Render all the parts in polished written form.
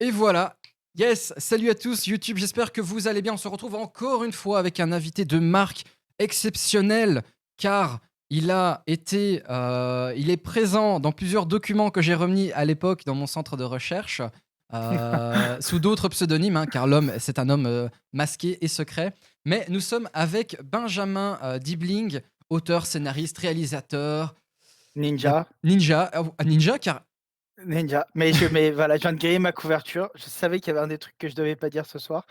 Et voilà. Yes, salut à tous YouTube, j'espère que vous allez bien. On se retrouve encore une fois avec un invité de marque exceptionnel car il est présent dans plusieurs documents que j'ai remis à l'époque dans mon centre de recherche sous d'autres pseudonymes, hein, car l'homme, c'est un homme masqué et secret. Mais nous sommes avec Benjamin Dibling, auteur, scénariste, réalisateur, il y a Ninja, Ninja, Ninja car Ninja. Mais voilà, je viens de griller ma couverture. Je savais qu'il y avait un des trucs que je devais pas dire ce soir.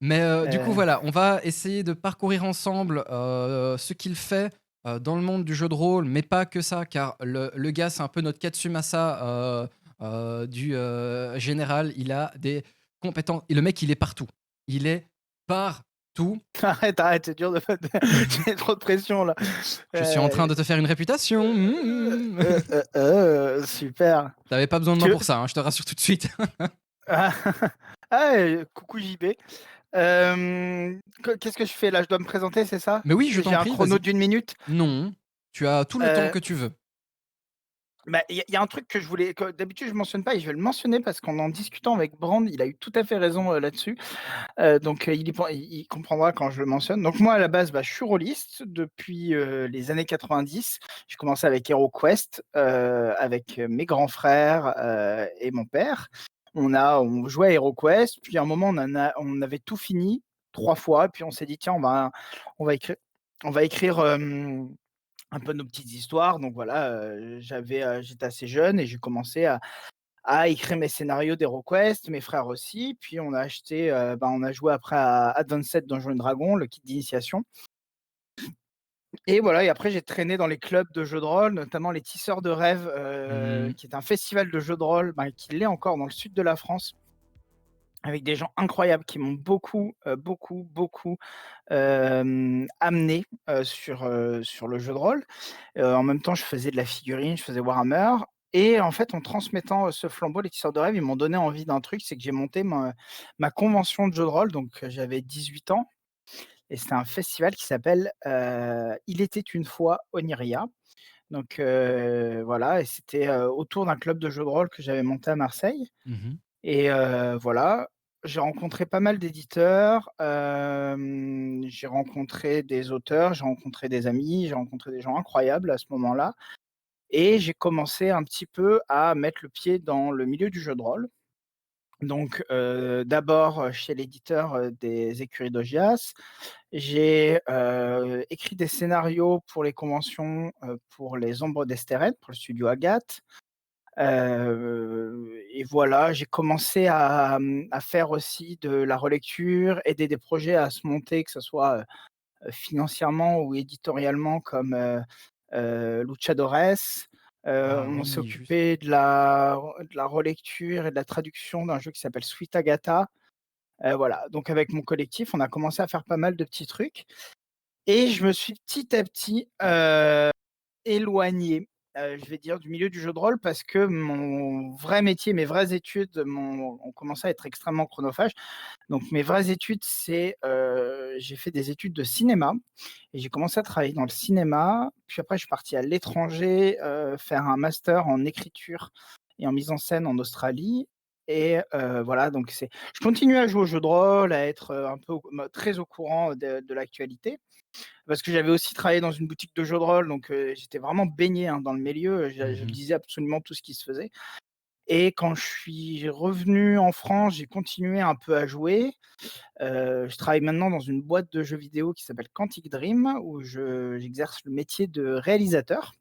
Mais du coup, Heu, voilà, on va essayer de parcourir ensemble ce qu'il fait dans le monde du jeu de rôle, mais pas que ça, car le gars, c'est un peu notre Katsumasa du général. Il a des compétences. Et le mec, il est partout. Il est partout. arrête, c'est dur de j'ai trop de pression là. Je suis en train Heu, de te faire une réputation. super. T'avais pas besoin de moi Tu pour ça, hein, je te rassure tout de suite. ah, coucou JB. Qu'est-ce que je fais là? Je dois me présenter, c'est ça? Mais oui, je J'ai t'en un prie, chrono vas-y. d'une minute? Non, tu as tout le temps Heu que tu veux. Bah, il y a un truc que je voulais que d'habitude je mentionne pas et je vais le mentionner parce qu'en discutant avec Brand, il a eu tout à fait raison, là-dessus. Donc il comprendra quand je le mentionne. Donc moi à la base, bah, je suis rôliste depuis, les années 90. J'ai commencé avec HeroQuest, avec, mes grands frères, et mon père. On jouait à HeroQuest, puis à un moment on avait tout fini 3 fois, puis on s'est dit: «Tiens, on va écrire on va écrire, un peu nos petites histoires». Donc voilà, j'étais assez jeune et j'ai commencé à écrire mes scénarios d'HeroQuest, mes frères aussi. Puis on a acheté, on a joué après à Advanced Donjons& et Dragons, le kit d'initiation. Et voilà, et après j'ai traîné dans les clubs de jeux de rôle, notamment les Tisseurs de Rêves, Mmh. qui est un festival de jeux de rôle, qui l'est encore dans le sud de la France, avec des gens incroyables qui m'ont beaucoup, beaucoup, amené, sur le jeu de rôle. En même temps, je faisais de la figurine, je faisais Warhammer, et en fait, en transmettant, ce flambeau, les Tisseurs de Rêves, ils m'ont donné envie d'un truc, c'est que j'ai monté ma convention de jeu de rôle. Donc j'avais 18 ans et c'était un festival qui s'appelle, Il était une fois Oniria. Donc voilà, et c'était, autour d'un club de jeux de rôle que j'avais monté à Marseille. Mmh. Et voilà, j'ai rencontré pas mal d'éditeurs, j'ai rencontré des auteurs, j'ai rencontré des amis, j'ai rencontré des gens incroyables à ce moment-là, et j'ai commencé un petit peu à mettre le pied dans le milieu du jeu de rôle. Donc d'abord, chez l'éditeur, des Écuries d'Augias. J'ai, écrit des scénarios pour les conventions, pour les Ombres d'Estérène, pour le studio Agathe. Et voilà, j'ai commencé à faire aussi de la relecture, aider des projets à se monter, que ce soit, financièrement ou éditorialement, comme, Luchadores. Ah On s'est oui, juste. occupé de la relecture et de la traduction d'un jeu qui s'appelle Sweet Agatha. Voilà, donc avec mon collectif, on a commencé à faire pas mal de petits trucs, et je me suis petit à petit, éloigné, je vais dire, du milieu du jeu de rôle, parce que mon vrai métier, mes vraies études ont commencé à être extrêmement chronophages. Donc mes vraies études, j'ai fait des études de cinéma et j'ai commencé à travailler dans le cinéma. Puis après, je suis parti à l'étranger, faire un master en écriture et en mise en scène en Australie. Et voilà, donc je continue à jouer aux jeux de rôle, à être, un peu très au courant de l'actualité. Parce que j'avais aussi travaillé dans une boutique de jeux de rôle, donc j'étais vraiment baigné, hein, dans le milieu, je Mmh. lisais absolument tout ce qui se faisait. Et quand je suis revenu en France, j'ai continué un peu à jouer. Je travaille maintenant dans une boîte de jeux vidéo qui s'appelle Quantic Dream, où j'exerce le métier de réalisateur.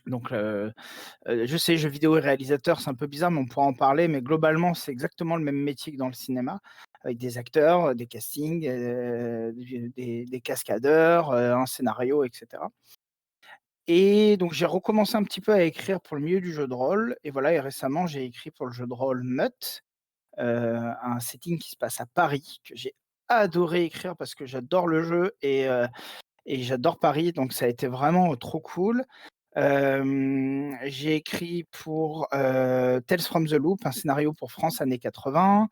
Donc je sais, jeux vidéo et réalisateur, c'est un peu bizarre, mais on pourra en parler, mais globalement, c'est exactement le même métier que dans le cinéma, avec des acteurs, des castings, des cascadeurs, un scénario, et cetera. Et donc j'ai recommencé un petit peu à écrire pour le milieu du jeu de rôle, et voilà, et récemment, j'ai écrit pour le jeu de rôle Mutt, un setting qui se passe à Paris, que j'ai adoré écrire parce que j'adore le jeu, et j'adore Paris, donc ça a été vraiment, trop cool. J'ai écrit pour, Tales from the Loop, un scénario pour France années 80.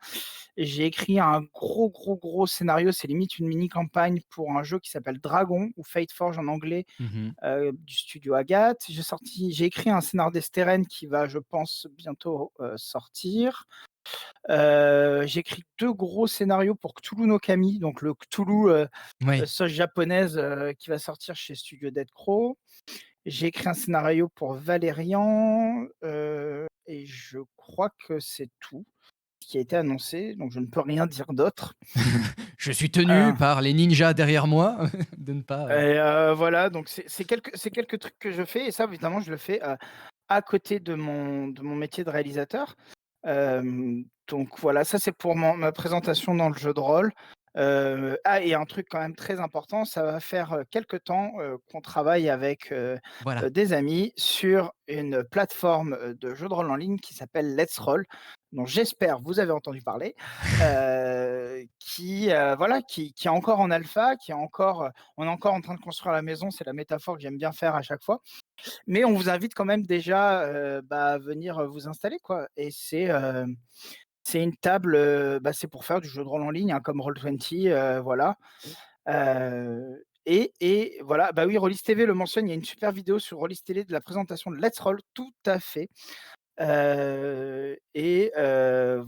J'ai écrit un gros, gros, gros scénario, c'est limite une mini campagne pour un jeu qui s'appelle Dragon, ou Fate Forge en anglais, Mmh. du studio Agathe. J'ai écrit un scénar d'Estérène qui va, je pense, bientôt, sortir. J'écris 2 gros scénarios pour Cthulhu no Kami, donc le Cthulhu, Oui. sauce japonaise, qui va sortir chez Studio Dead Crow. J'ai écrit un scénario pour Valérian, et je crois que c'est tout qui a été annoncé, donc je ne peux rien dire d'autre. Je suis tenu Heu par les ninjas derrière moi de ne pas, et voilà, donc c'est quelques trucs que je fais et ça évidemment je le fais, à côté de mon métier de réalisateur. Donc voilà, ça c'est pour ma présentation dans le jeu de rôle. Et un truc quand même très important, ça va faire, quelque temps, qu'on travaille avec, voilà. des amis sur une plateforme, de jeu de rôle en ligne qui s'appelle Let's Roll, dont j'espère vous avez entendu parler, voilà, qui est encore en alpha, qui est encore, on est encore en train de construire la maison, c'est la métaphore que j'aime bien faire à chaque fois. Mais on vous invite quand même déjà, à venir, vous installer quoi et c'est une table, c'est pour faire du jeu de rôle en ligne, hein, comme Roll20, voilà. Et voilà, bah oui, Rollis TV le mentionne, il y a une super vidéo sur Rollis TV de la présentation de Let's Roll, tout à fait.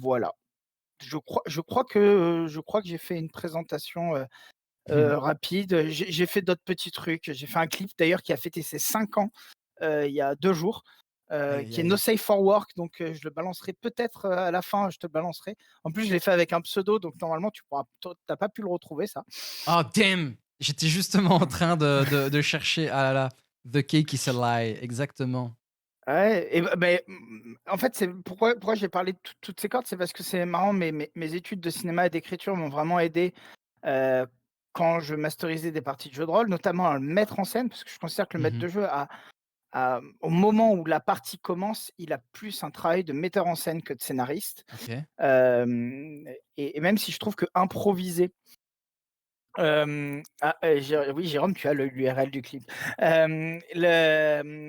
Voilà. Je crois que j'ai fait une présentation, rapide. J'ai fait d'autres petits trucs. J'ai fait un clip d'ailleurs qui a fêté ses 5 ans, il y a 2 jours, Aïe, aïe, qui est No aïe. Safe for Work, donc je le balancerai peut-être, à la fin, je te le balancerai. En plus, je l'ai fait avec un pseudo, donc normalement tu pourras toi tu pas pu le retrouver ça. Oh damn! J'étais justement en train de chercher, ah là là, The Cake is a Lie, exactement. Ouais et en fait, c'est pourquoi j'ai parlé de toutes ces cordes, c'est parce que c'est marrant, mes études de cinéma et d'écriture m'ont vraiment aidé, heu, quand je masterisais des parties de jeux de rôle, notamment à le mettre en scène, parce que je considère que le maître Mmh. de jeu au moment où la partie commence, il a plus un travail de metteur en scène que de scénariste. OK. Et même si je trouve que improviser, oui, Jérôme, tu as l'URL du clip. Le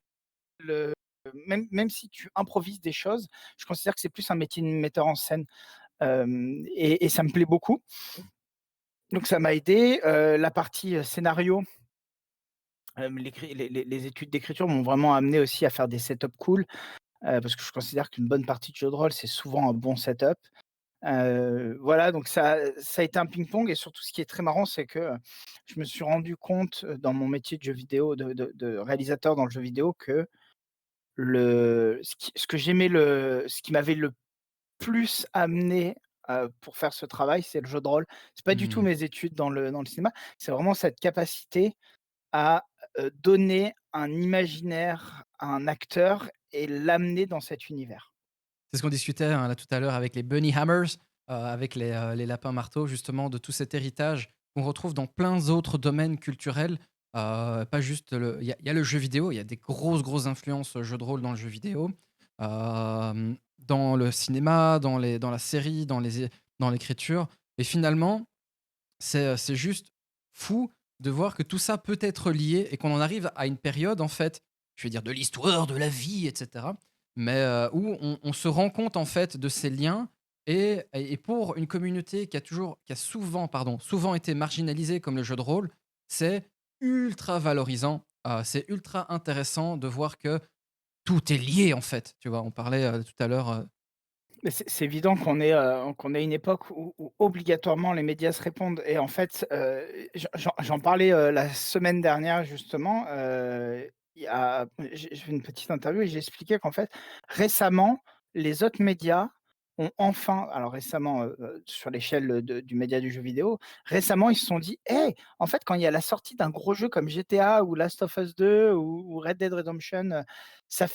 même si tu improvises des choses, je considère que c'est plus un métier de metteur en scène, et ça me plaît beaucoup. Donc ça m'a aidé, la partie, scénario, les études d'écriture m'ont vraiment amené aussi à faire des setups cool, parce que je considère qu'une bonne partie de jeu de rôle, c'est souvent un bon setup. Voilà, donc ça a été un ping-pong et surtout ce qui est très marrant, c'est que, je me suis rendu compte, dans mon métier de jeu vidéo, de réalisateur dans le jeu vidéo que ce qui m'avait le plus amené, pour faire ce travail, c'est le jeu de rôle. C'est pas du tout Mmh. mes études dans le cinéma, c'est vraiment cette capacité à, donner un imaginaire à un acteur et l'amener dans cet univers. C'est ce qu'on discutait, hein, là, tout à l'heure avec les bunny hammers, avec les lapins marteaux, justement, de tout cet héritage qu'on retrouve dans plein d'autres domaines culturels, pas juste il y a le jeu vidéo, il y a des grosses, grosses influences, jeux de rôle dans le jeu vidéo, dans le cinéma, dans la série, dans l'écriture et finalement, c'est juste fou de voir que tout ça peut être lié et qu'on en arrive à une période, en fait, je vais dire de l'histoire, de la vie, et cetera, mais où on se rend compte, en fait, de ces liens et pour une communauté qui a souvent, pardon, souvent été marginalisée comme le jeu de rôle, c'est ultra valorisant, c'est ultra intéressant de voir que tout est lié, en fait, tu vois? On parlait, tout à l'heure, Mais c'est évident qu'on est une époque où obligatoirement les médias se répondent et en fait, j'en parlais, la semaine dernière justement, il y a j'ai fait une petite interview et j'ai expliqué qu'en fait, récemment, les autres médias ont enfin alors récemment, sur l'échelle, du média du jeu vidéo, récemment ils se sont dit: «Hey, en fait, quand il y a la sortie d'un gros jeu comme GTA ou Last of Us 2 ou Red Dead Redemption, ça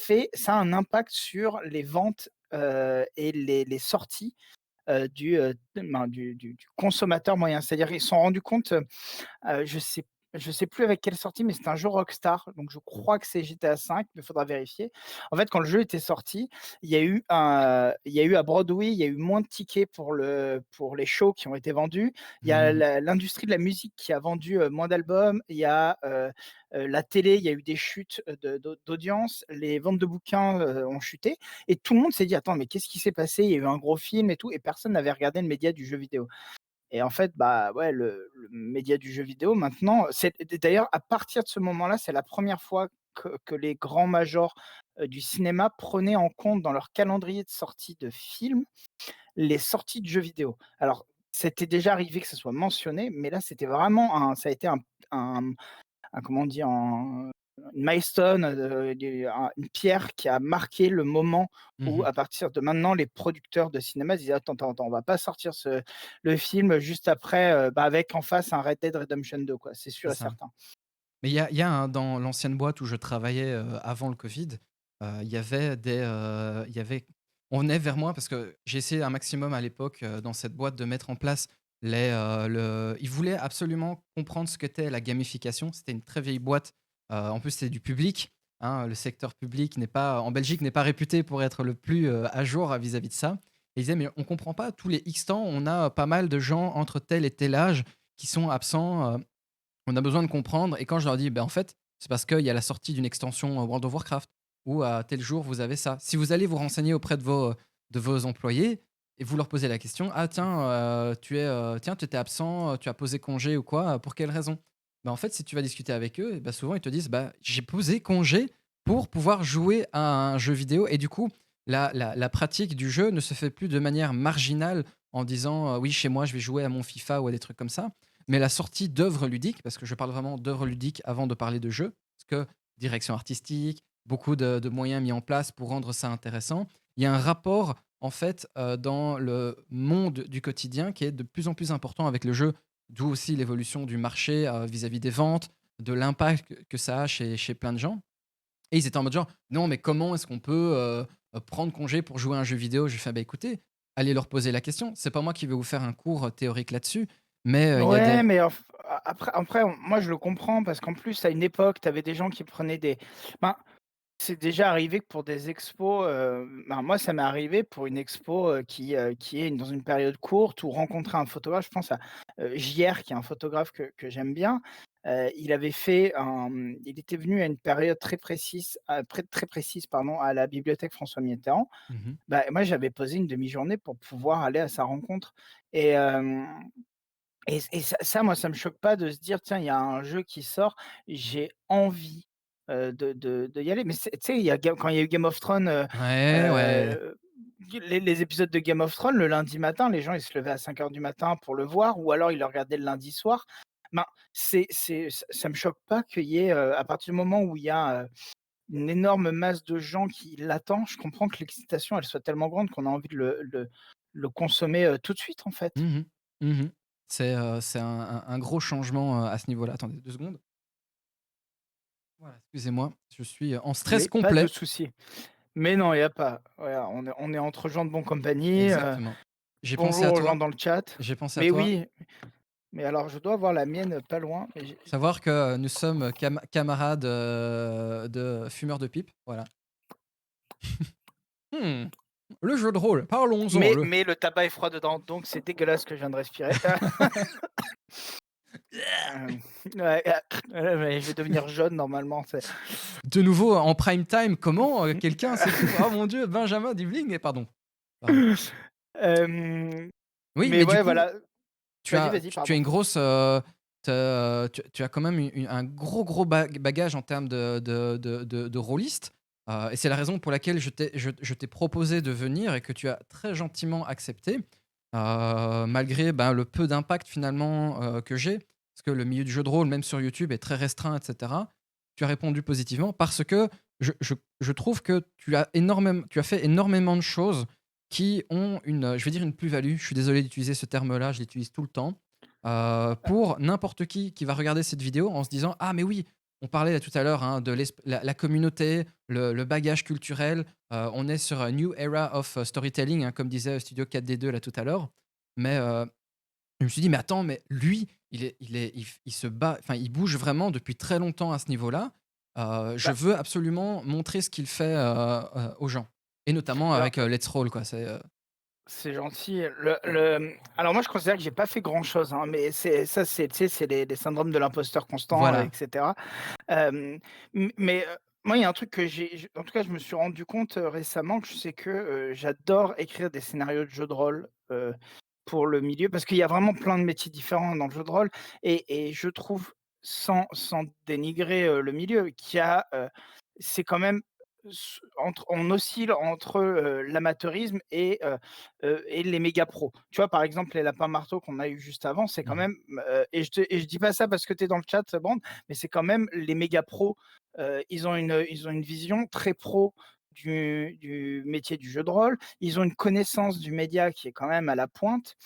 a un impact sur les ventes, et les sorties, du consommateur moyen. C'est-à-dire ils se sont rendus compte, je sais plus avec quelle sortie, mais c'est un jeu Rockstar, donc je crois que c'est GTA V, mais il faudra vérifier. En fait, quand le jeu était sorti, il y a eu à Broadway, il y a eu moins de tickets pour les shows qui ont été vendus. Il y a mmh, l'industrie de la musique qui a vendu, moins d'albums. Il y a, la télé, il y a eu des chutes, d'audience. Les ventes de bouquins, ont chuté et tout le monde s'est dit: «Attends, mais qu'est-ce qui s'est passé?» Il y a eu un gros film et tout et personne n'avait regardé le média du jeu vidéo. Et en fait, bah, ouais, le média du jeu vidéo maintenant, c'est d'ailleurs à partir de ce moment-là, c'est la première fois que les grands majors, du cinéma prenaient en compte dans leur calendrier de sortie de films, les sorties de jeux vidéo. Alors, c'était déjà arrivé que ça soit mentionné, mais là, c'était vraiment ça a été un comment dire? Une milestone, une pierre qui a marqué le moment où, Mmh. à partir de maintenant, les producteurs de cinéma se disaient: «Attends, attends, attends, on va pas sortir le film juste après, avec en face un Red Dead Redemption 2, quoi», c'est C'est sûr et ça. certain. Mais il y a dans l'ancienne boîte où je travaillais, avant le covid, il y avait il y avait on venait vers moi parce que j'ai essayé un maximum à l'époque, dans cette boîte de mettre en place ils voulaient absolument comprendre ce qu'était la gamification. C'était une très vieille boîte, en plus c'était du public, hein, le secteur public n'est pas en Belgique n'est pas réputé pour être le plus, à jour vis-à-vis de ça. Et ils disaient: «Mais on comprend pas, tous les X temps, on a pas mal de gens entre tel et tel âge qui sont absents, on a besoin de comprendre». Et quand je leur dis: «Ben en fait, c'est parce qu'il y a la sortie d'une extension, World of Warcraft ou à tel jour vous avez ça». Si vous allez vous renseigner auprès de vos employés et vous leur posez la question: «Ah tiens, tiens, tu étais absent, tu as posé congé ou quoi, pour quelle raison?» Ben en fait, si tu vas discuter avec eux, et bah, souvent ils te disent: «Bah, j'ai posé congé pour pouvoir jouer à un jeu vidéo». Et du coup, la pratique du jeu ne se fait plus de manière marginale en disant: «Oui, chez moi, je vais jouer à mon FIFA» ou à des trucs comme ça. Mais la sortie d'œuvres ludiques, parce que je parle vraiment d'œuvres ludiques avant de parler de jeux, parce que direction artistique, beaucoup de moyens mis en place pour rendre ça intéressant. Il y a un rapport, en fait, dans le monde du quotidien qui est de plus en plus important avec le jeu, d'où aussi l'évolution du marché, vis-à-vis des ventes, de l'impact que ça a chez plein de gens. Et ils étaient en mode genre: «Non, mais comment est-ce qu'on peut, prendre congé pour jouer à un jeu vidéo?» Je lui fais: «Bah, écoutez, allez leur poser la question. C'est pas moi qui vais vous faire un cours, théorique là-dessus, mais il y a Ouais, des». mais après, moi, je le comprends parce qu'en plus, à une époque, tu avais des gens qui prenaient des ben, c'est déjà arrivé que pour des expos, ben, moi, ça m'est arrivé pour une expo, qui est dans une période courte ou rencontrer un photographe. Je pense à, JR qui est un photographe que j'aime bien. Il avait fait il était venu à une période très précise, pardon, à la bibliothèque François Mitterrand. Mmh. Bah, moi, j'avais posé une demi-journée pour pouvoir aller à sa rencontre et ça, moi, ça me choque pas de se dire: «Tiens, il y a un jeu qui sort, j'ai envie, de y aller». Mais tu sais, quand il y a eu Game of Thrones, Ouais, ouais. heu, les épisodes de Game of Thrones, le lundi matin, les gens, ils se levaient à 5 heures du matin pour le voir ou alors ils le regardaient le lundi soir. Ben, ça me choque pas qu'il y ait, à partir du moment où il y a, une énorme masse de gens qui l'attend, je comprends que l'excitation, elle soit tellement grande qu'on a envie de le consommer, tout de suite, en fait. Mmh mh. Mmh. C'est un gros changement, à ce niveau-là. Attendez 2 secondes. Voilà, excusez-moi, je suis en stress Mais pas de complet. souci. Mais non, il y a pas. Voilà, on est entre gens de bonne compagnie, Exactement. J'ai pensé bonjour à aux gens toi, dans le chat. j'ai pensé à Mais toi. oui, mais alors je dois avoir la mienne pas loin, mais Savoir que nous sommes camarades, de fumeurs de pipe, voilà. Mmh, le jeu de rôle, parlons-en, le mais le tabac est froid dedans, donc c'est dégueulasse ce que je viens de respirer. Ouais, ouais, je vais devenir jaune normalement, c'est de nouveau en prime time, comment, quelqu'un s'étouffe? Oh mon Dieu, Benjamin Dibling, pardon, pardon. hem, Oui, mais mais du ouais, coup, voilà. Vas-y, vas-y, tu as pardon. une grosse, tu as quand même un gros bagage en termes de rôliste, et c'est la raison pour laquelle je t'ai proposé de venir et que tu as très gentiment accepté, malgré, ben, le peu d'impact finalement, que j'ai. Parce que le milieu du jeu de rôle, même sur YouTube, est très restreint et cetera. Tu as répondu positivement parce que je trouve que tu as fait énormément de choses qui ont je vais dire une plus-value. Je suis désolé d'utiliser ce terme-là, je l'utilise tout le temps. Pour n'importe qui va regarder cette vidéo en se disant: «Ah mais oui, on parlait tout à l'heure, hein, de la communauté, le bagage culturel, on est sur a new era of, storytelling», hein, comme disait Studio 4D2 là tout à l'heure. Mais, je me suis dit: «Mais attends, mais lui, il se bat, enfin il bouge vraiment depuis très longtemps à ce niveau-là. Je Bah, veux absolument montrer ce qu'il fait, aux gens». Et notamment alors, avec, Let's Roll quoi, c'est gentil. Alors moi, je considère que j'ai pas fait grand-chose, hein, mais tu sais, c'est les syndromes de l'imposteur constant, voilà. et cetera. Mais moi, il y a un truc que en tout cas, je me suis rendu compte, récemment, que c'est que, j'adore écrire des scénarios de jeux de rôle, pour le milieu, parce qu'il y a vraiment plein de métiers différents dans le jeu de rôle et je trouve sans dénigrer, le milieu, c'est quand même on oscille entre, l'amateurisme et les méga pros. Tu vois, par exemple, les lapins marteaux qu'on a eu juste avant, c'est quand Mmh. même, et je dis pas ça parce que tu es dans le chat, Brand, mais c'est quand même les méga pros, ils ont une vision très pro du métier du jeu de rôle. Ils ont une connaissance du média qui est quand même à la pointe.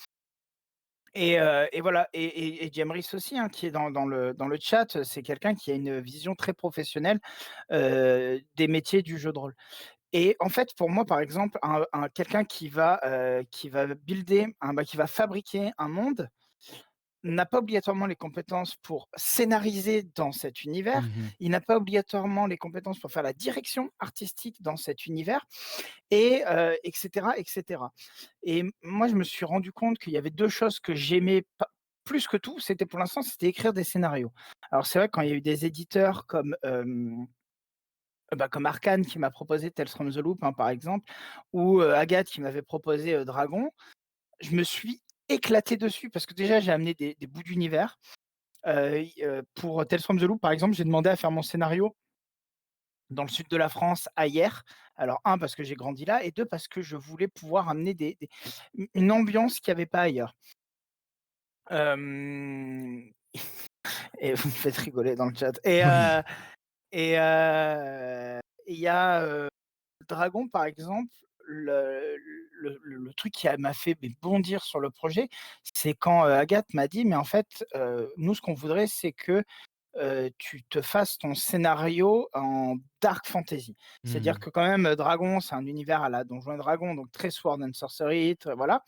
Et voilà, et Diemrys aussi, hein, qui est dans le chat, c'est quelqu'un qui a une vision très professionnelle, des métiers du jeu de rôle. Et en fait, pour moi, par exemple, quelqu'un qui va builder qui va fabriquer un monde, n'a pas obligatoirement les compétences pour scénariser dans cet univers. Mmh. Il n'a pas obligatoirement les compétences pour faire la direction artistique dans cet univers, et cetera, et cetera. Et moi, je me suis rendu compte qu'il y avait 2 choses que j'aimais pas plus que tout, c'était pour l'instant, c'était écrire des scénarios. Alors c'est vrai, quand il y a eu des éditeurs comme Arcane qui m'a proposé Tales from the Loop, hein, par exemple, ou Agathe qui m'avait proposé, Dragon, je me suis éclaté dessus parce que déjà j'ai amené des bouts d'univers. Pour Tales from the Loop, par exemple, j'ai demandé à faire mon scénario dans le sud de la France, à Hyères. Alors parce que j'ai grandi là, et 2 parce que je voulais pouvoir amener une ambiance qu'il y avait pas ailleurs. Hem Et vous me faites rigoler dans le chat. Oui. Et il y a, Dragon, par exemple, le truc m'a fait mais bondir sur le projet, c'est quand, Agathe m'a dit: «Mais en fait, nous, ce qu'on voudrait, c'est que tu te fasses ton scénario en dark fantasy». C'est-à-dire Mmh. que quand même, Dragon, c'est un univers à la Donjons& et Dragons, donc très Sword and Sorcery, très voilà.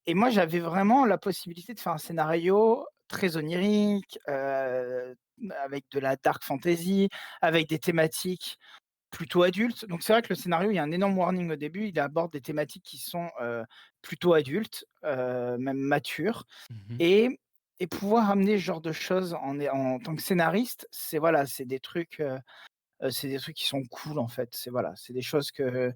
Et moi, j'avais vraiment la possibilité de faire un scénario très onirique, avec de la dark fantasy, avec des thématiques plutôt adultes. Donc c'est vrai que le scénario, il y a un énorme warning au début, il aborde des thématiques qui sont, plutôt adultes, même matures. Mmh. Et pouvoir amener ce genre de choses en tant que scénariste, c'est des trucs qui sont cool, en fait. C'est des choses que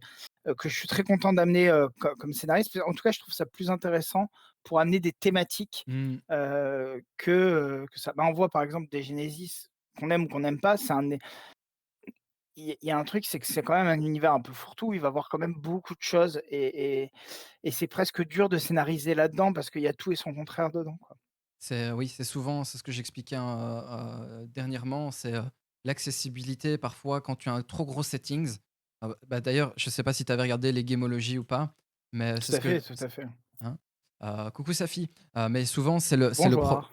je suis très content d'amener, comme scénariste. En tout cas, je trouve ça plus intéressant pour amener des thématiques, Mmh. que ça. On voit par exemple des Genesis, qu'on aime ou qu'on n'aime pas, il y a un truc, c'est que c'est quand même un univers un peu fourre-tout. Il va y avoir quand même beaucoup de choses, et c'est presque dur de scénariser là-dedans parce qu'il y a tout et son contraire dedans, quoi. Oui, c'est ce que j'expliquais, dernièrement, l'accessibilité parfois quand tu as un trop gros settings. Bah, d'ailleurs, je sais pas si tu avais regardé les Gamology ou pas, mais c'est Tout ce à fait, que tout à fait. hein? Coucou Safi. Mais souvent Bonjour.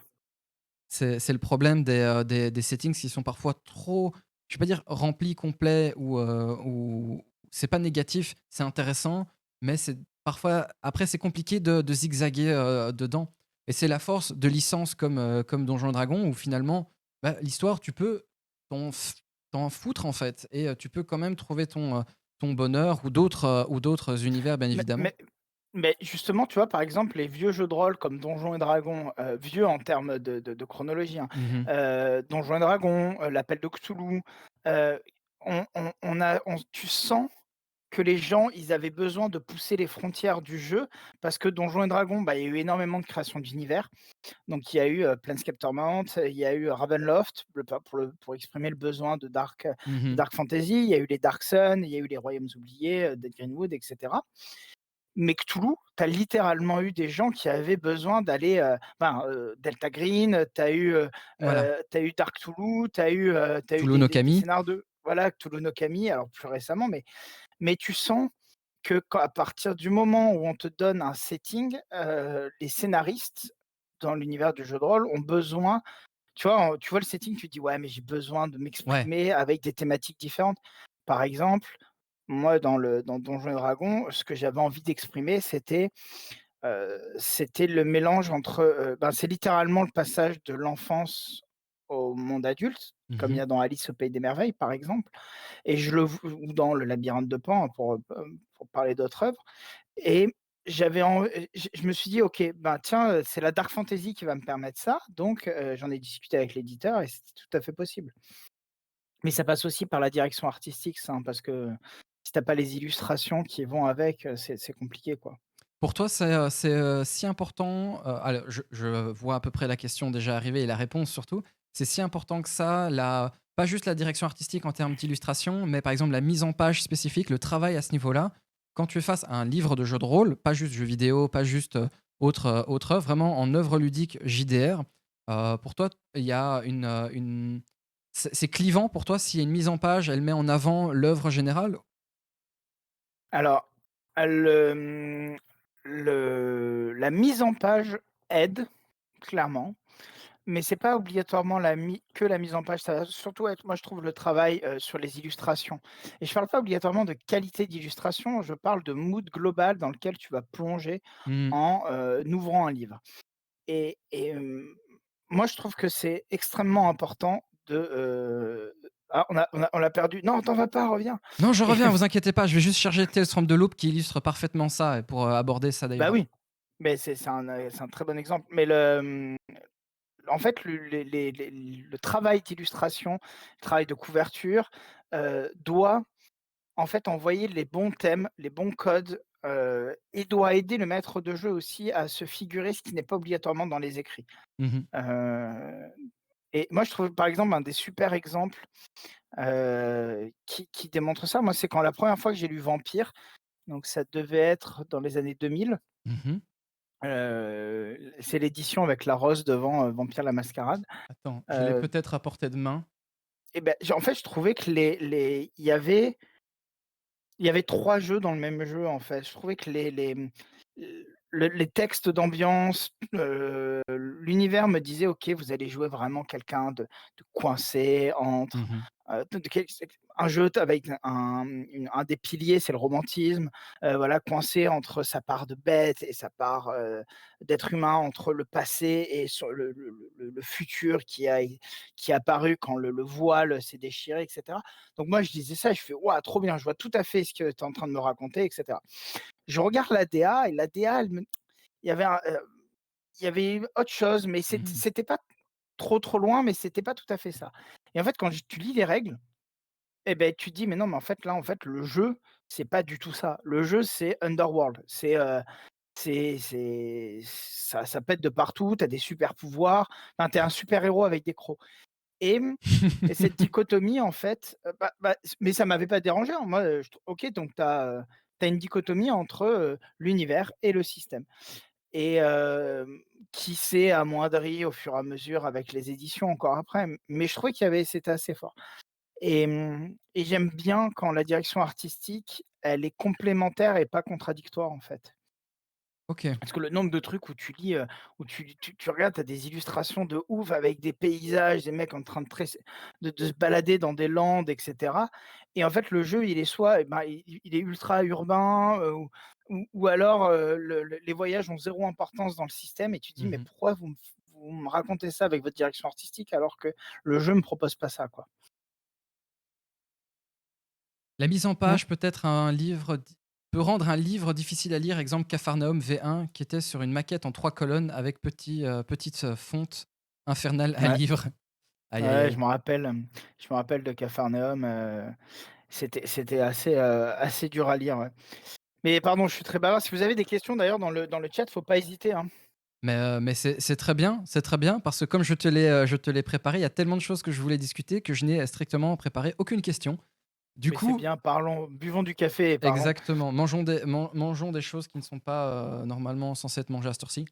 c'est le problème des settings qui sont parfois trop, je vais pas dire remplis, complets, ou c'est pas négatif, c'est intéressant, mais c'est parfois après c'est compliqué de zigzaguer, dedans, et c'est la force de licences comme Donjons& et Dragons où finalement, bah, l'histoire tu peux t'en f t'en foutre en fait, et tu peux quand même trouver ton bonheur, ou d'autres univers bien Mais évidemment. mais mais justement, tu vois, par exemple, les vieux jeux de rôle comme Donjons& et Dragons, vieux en termes de chronologie, hein, Mmh. Donjons& et Dragons, l'Appel de Cthulhu, heu, tu sens que les gens, ils avaient besoin de pousser les frontières du jeu parce que Donjons& et Dragons, il y a eu énormément de création d'univers. Donc il y a eu, Planescape Torment, il y a eu Ravenloft, pour exprimer le besoin de Mmh. dark fantasy, il y a eu les Dark Sun, il y a eu les Royaumes oubliés, Dead Greenwood, et cetera. Mais Cthulhu, tu as littéralement eu des gens qui avaient besoin d'aller, Delta Green, Voilà. tu eu Dark Cthulhu, tu as eu Cthulhu des no des des Kami. scénars de voilà, Cthulhu no Kami, alors plus récemment, mais tu sens que à partir du moment où on te donne un setting, les scénaristes dans l'univers du jeu de rôle ont besoin, tu vois le setting, tu te dis: «Ouais, mais j'ai besoin de Ouais, m'exprimer avec des thématiques différentes». Par exemple, moi dans Donjons& et Dragons, ce que j'avais envie d'exprimer, c'était le mélange entre, c'est littéralement le passage de l'enfance au monde adulte, comme il y mmh. a dans Alice au pays des merveilles, par exemple, et ou dans Le labyrinthe de Pan, hein, pour parler d'autres œuvres. Et je me suis dit: «OK, ben, tiens, c'est la dark fantasy qui va me permettre ça», donc j'en ai discuté avec l'éditeur et c'était tout à fait possible. Mais ça passe aussi par la direction artistique, ça, hein, parce que si tu as pas les illustrations qui vont avec, c'est compliqué, quoi. Pour toi, si important, alors je vois à peu près la question déjà arriver et la réponse surtout. c'est si important que ça, pas juste la direction artistique en termes d'illustration, mais par exemple la mise en page spécifique, le travail à ce niveau-là. Quand tu es face à un livre de jeu de rôle, pas juste jeu vidéo, pas juste autre œuvre, vraiment en œuvre ludique JDR, pour toi, il y a c'est clivant pour toi s'il y a une mise en page, elle met en avant l'œuvre générale? Alors, le, la mise en page aide, clairement, mais c'est pas obligatoirement que la mise en page, ça va surtout être, moi je trouve, le travail, sur les illustrations et je parle pas obligatoirement de qualité d'illustration, je parle de mood global dans lequel tu vas plonger Mmh. en, ouvrant un livre et moi je trouve que c'est extrêmement important de, ah on l'a perdu. Non, t'en vas pas, reviens Non, je et reviens, vous inquiétez pas, je vais juste charger Tales from the Loop qui illustre parfaitement ça et pour, aborder ça bah d'ailleurs. oui, mais c'est un très bon exemple, mais le, en fait, le travail d'illustration, le travail de couverture, doit en fait envoyer les bons thèmes, les bons codes, et doit aider le maître de jeu aussi à se figurer ce qui n'est pas obligatoirement dans les écrits. Mmh mh. Heu et moi je trouve par exemple un des super exemples, qui démontre ça, moi c'est quand la première fois que j'ai lu Vampire, donc ça devait être dans les années 2000, Mmh. c'est l'édition avec la rose devant, Vampire la Mascarade. Attends, je l'ai Heu peut-être à portée de main. et ben, en fait, je trouvais que il y avait 3 jeux dans le même jeu, en fait. Je trouvais que les textes d'ambiance, l'univers me disait: «OK, vous allez jouer vraiment quelqu'un de coincé entre, Mmh mh. de quel un jeu avec un des piliers, c'est le romantisme, voilà, coincé entre sa part de bête et sa part, d'être humain, entre le passé et sur le futur qui est apparu quand le voile s'est déchiré et cetera». Donc moi, je disais ça, je fais: «Waouh, trop bien, je vois tout à fait ce que tu es en train de me raconter et cetera». Je regarde la DA et la DA, il y avait il y avait autre chose, mais Mmh. c'était pas trop loin, mais c'était pas tout à fait ça et en fait, quand tu lis les règles et ben tu te dis: «Mais non, mais en fait, là, en fait, le jeu, c'est pas du tout ça. Le jeu, c'est Underworld, c'est ça pète de partout, tu as des super pouvoirs, enfin, tu es un super héros avec des crocs» et et cette dichotomie, en fait, mais ça m'avait pas dérangé, hein. Moi, je trou OK, donc tu as une dichotomie entre, l'univers et le système et qui s'est amoindrie au fur et à mesure avec les éditions encore après, mais je trouvais c'était assez fort et j'aime bien quand la direction artistique, elle est complémentaire et pas contradictoire, en fait. OK. Parce que le nombre de trucs où tu lis, où tu regardes, tu as des illustrations de ouf avec des paysages, des mecs en train de se balader dans des landes et cetera et en fait, le jeu, il est soit, ben, il est ultra urbain, ou alors, les voyages ont zéro importance dans le système et tu te dis: Mmh «Mais mh. pourquoi vous me racontez ça avec votre direction artistique alors que le jeu me propose pas ça, quoi?» La mise en Mmh. page peut rendre un livre difficile à lire, exemple Capharnaüm V1 qui était sur une maquette en 3 colonnes avec petite, fonte infernale à Ouais, lire. Aïe, aïe, ouais, aïe. je me rappelle de Capharnaüm, c'était assez dur à lire, ouais. Mais pardon, je suis très bavard. Si vous avez des questions d'ailleurs dans le chat, faut pas hésiter, hein. Mais c'est c'est très bien parce que comme je te l'ai préparé, il y a tellement de choses que je voulais discuter que je n'ai strictement préparé aucune question. Du Mais c'est coup bien, parlons, buvons du café et parlons. exactement, mangeons des choses qui ne sont pas, normalement censées être mangées à cette heure-ci.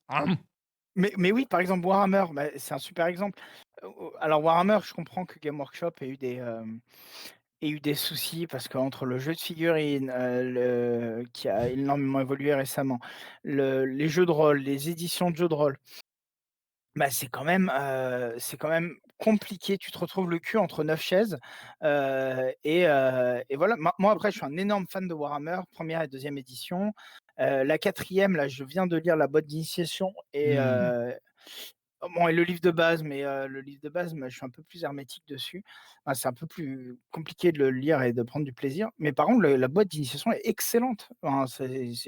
Mais oui, par exemple Warhammer, bah, c'est un super exemple. Alors Warhammer, je comprends que Game Workshop ait eu des soucis parce qu'entre le jeu de figurines, qui a énormément évolué récemment, les jeux de rôle, les éditions de jeux de rôle. Bah, c'est quand même compliqué. Tu te retrouves le cul entre 9 chaises, et voilà. Moi, après, je suis un énorme fan de Warhammer, première et deuxième édition. La quatrième, là, je viens de lire la boîte d'initiation et Mmh. bon et le livre de base, mais le livre de base, moi, je suis un peu plus hermétique dessus. Enfin, c'est un peu plus compliqué de le lire et de prendre du plaisir. Mais par contre, le la boîte d'initiation est excellente. Enfin,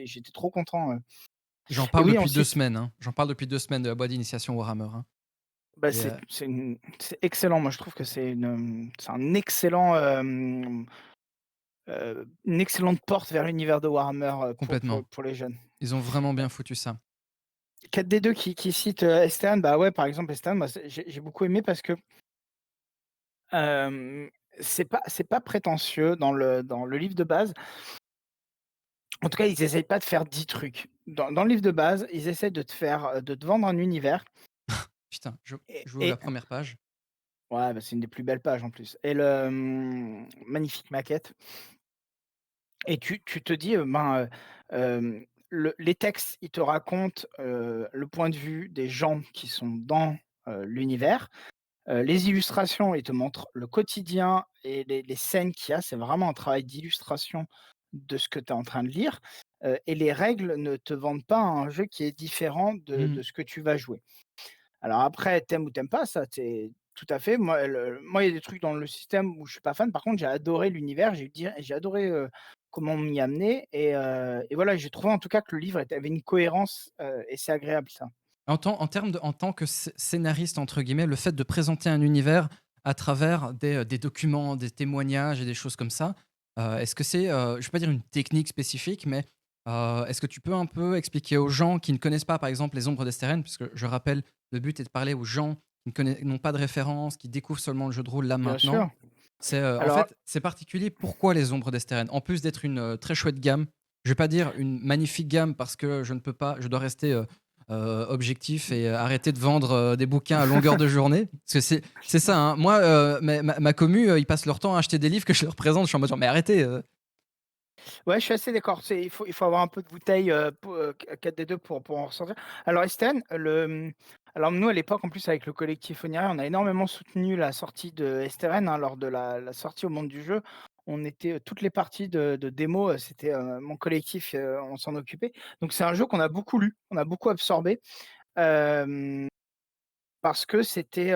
j'étais trop content, J'en et parle oui, on depuis 2 cite. semaines, hein. J'en parle depuis 2 semaines de la boîte d'initiation Warhammer, hein Bah, et c'est excellent. Moi, je trouve que c'est un excellent, une excellente porte vers l'univers de Warhammer, complètement. pour les jeunes. Ils ont vraiment bien foutu ça. 4D2 qui cite, Esteban, bah, ouais, par exemple, Esteban, moi, j'ai beaucoup aimé parce que Hem, c'est pas prétentieux dans le livre de base. En tout cas, ils essayent pas de faire 10 trucs. Dans le livre de base, ils essaient de te vendre un univers Putain, et j'ouvre la et première page. ouais, bah, c'est une des plus belles pages en plus et magnifique maquette et tu te dis, les textes, ils te racontent, le point de vue des gens qui sont dans, l'univers. Les illustrations, ils te montrent le quotidien et les scènes qu'il y a. C'est vraiment un travail d'illustration de ce que tu es en train de lire, et les règles ne te vendent pas un jeu qui est différent de Mmh. de ce que tu vas jouer. Alors après, tu ou tu pas, ça, c'est tout à fait. Moi, il y a des trucs dans le système où je suis pas fan. Par contre, j'ai adoré l'univers, j'ai adoré, comment on m'y amenait et voilà, j'ai trouvé en tout cas que le livre avait une cohérence, et c'est agréable ça. En tant que scénariste, entre guillemets, le fait de présenter un univers à travers des documents, des témoignages et des choses comme ça, est-ce que c'est, je ne vais pas dire une technique spécifique, mais est-ce que tu peux un peu expliquer aux gens qui ne connaissent pas, par exemple, les Ombres d'Estérène, puisque je rappelle, le but est de parler aux gens qui n'ont pas de référence, qui découvrent seulement le jeu de rôle là Bien maintenant. sûr. C'est, en Alors fait, c'est particulier. Pourquoi les Ombres d'Estérène? En plus d'être une très chouette gamme, je vais pas dire une magnifique gamme parce que je ne peux pas, je dois rester objectif et arrêter de vendre des bouquins à longueur de journée. Parce que c'est ça, hein. Moi, ma commu, ils passent leur temps à acheter des livres que je leur présente. Je suis en mode genre, mais arrêtez. Ouais, je suis assez d'accord. Il faut avoir un peu de bouteille, 4D2 pour en ressortir. Alors Estelle, alors nous à l'époque, en plus avec le collectif Oniria, on a énormément soutenu la sortie de Esteren, hein, lors de la sortie au monde du jeu. On était, toutes les parties de démo, c'était, mon collectif, on s'en occupait. Donc c'est un jeu qu'on a beaucoup lu, on a beaucoup absorbé, hem, parce que c'était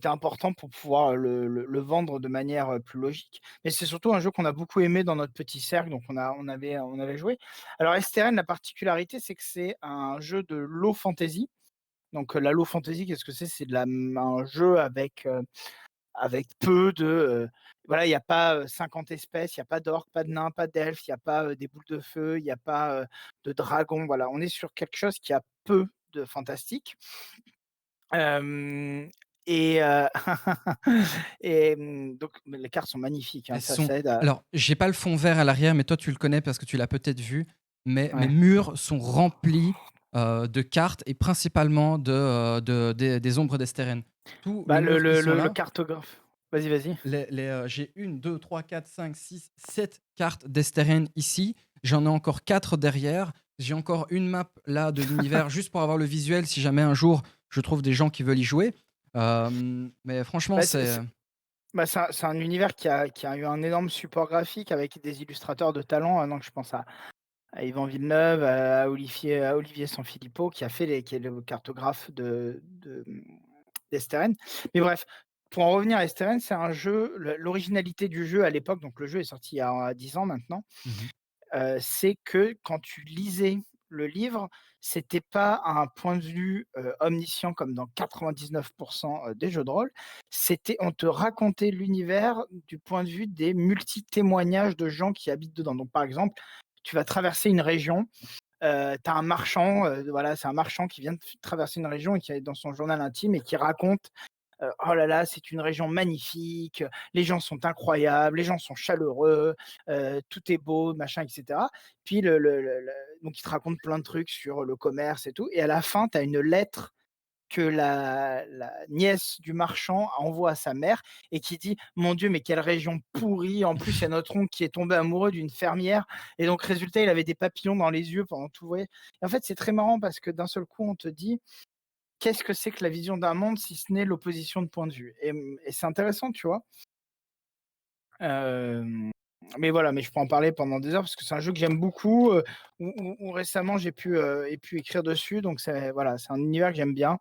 important pour pouvoir le vendre de manière, plus logique. Mais c'est surtout un jeu qu'on a beaucoup aimé dans notre petit cercle, donc on avait joué. Alors STRN, la particularité, c'est que c'est un jeu de low fantasy. Donc, la low fantasy, qu'est-ce que c'est? C'est un jeu avec peu de, voilà, il y a pas, 50 espèces, il y a pas d'orques, pas de nains, pas d'elfes, il y a pas, des boules de feu, il y a pas, de dragons, voilà. On est sur quelque chose qui a peu de fantastique. Hem et donc mais les cartes sont magnifiques, hein, Elles ça sont. aide à Alors, j'ai pas le fond vert à l'arrière, mais toi, tu le connais parce que tu l'as peut-être vu. Mais mes ouais. murs sont remplis de cartes et principalement des ombres d'Estérène. Tous Bah, les le murs qui le sont le le là, cartographe. Vas-y, vas-y. j'ai une, 2, 3, 4, 5, 6, 7 cartes d'Estérène ici. J'en ai encore 4 derrière. J'ai encore une map là de l'univers juste pour avoir le visuel si jamais un jour je trouve des gens qui veulent y jouer. Mais franchement, Bah, c'est. c'est un univers qui a eu un énorme support graphique avec des illustrateurs de talent, donc je pense à Yvan Villeneuve, à Olivier Sanfilippo qui est le cartographe d'Esteren. Mais bref, pour en revenir à Esteren, c'est un jeu l'originalité du jeu à l'époque, donc le jeu est sorti il y a 10 ans maintenant. Mhm. C'est que quand tu lisais le livre, c'était pas un point de vue, omniscient comme dans 99 des jeux de rôle. C'était on te racontait l'univers du point de vue des multi témoignages de gens qui habitent dedans. Donc par exemple, tu vas traverser une région, tu as un marchand, voilà, c'est un marchand qui vient de traverser une région et qui est dans son journal intime et qui raconte «Oh là là, c'est une région magnifique, les gens sont incroyables, les gens sont chaleureux, tout est beau, machin et cetera». Puis donc il te raconte plein de trucs sur le commerce et tout et à la fin, tu as une lettre que la nièce du marchand envoie à sa mère et qui dit: «Mon Dieu, mais quelle région pourrie, en plus, il y a notre oncle qui est tombé amoureux d'une fermière» et donc résultat, il avait des papillons dans les yeux pendant tout le voyage. Et en fait, c'est très marrant parce que d'un seul coup, on te dit: qu'est-ce que c'est que la vision d'un monde si ce n'est l'opposition de point de vue? Et c'est intéressant, tu vois? Hem, mais voilà, mais je peux en parler pendant des heures parce que c'est un jeu que j'aime beaucoup, où récemment j'ai pu écrire dessus, donc c'est voilà, c'est un univers que j'aime bien,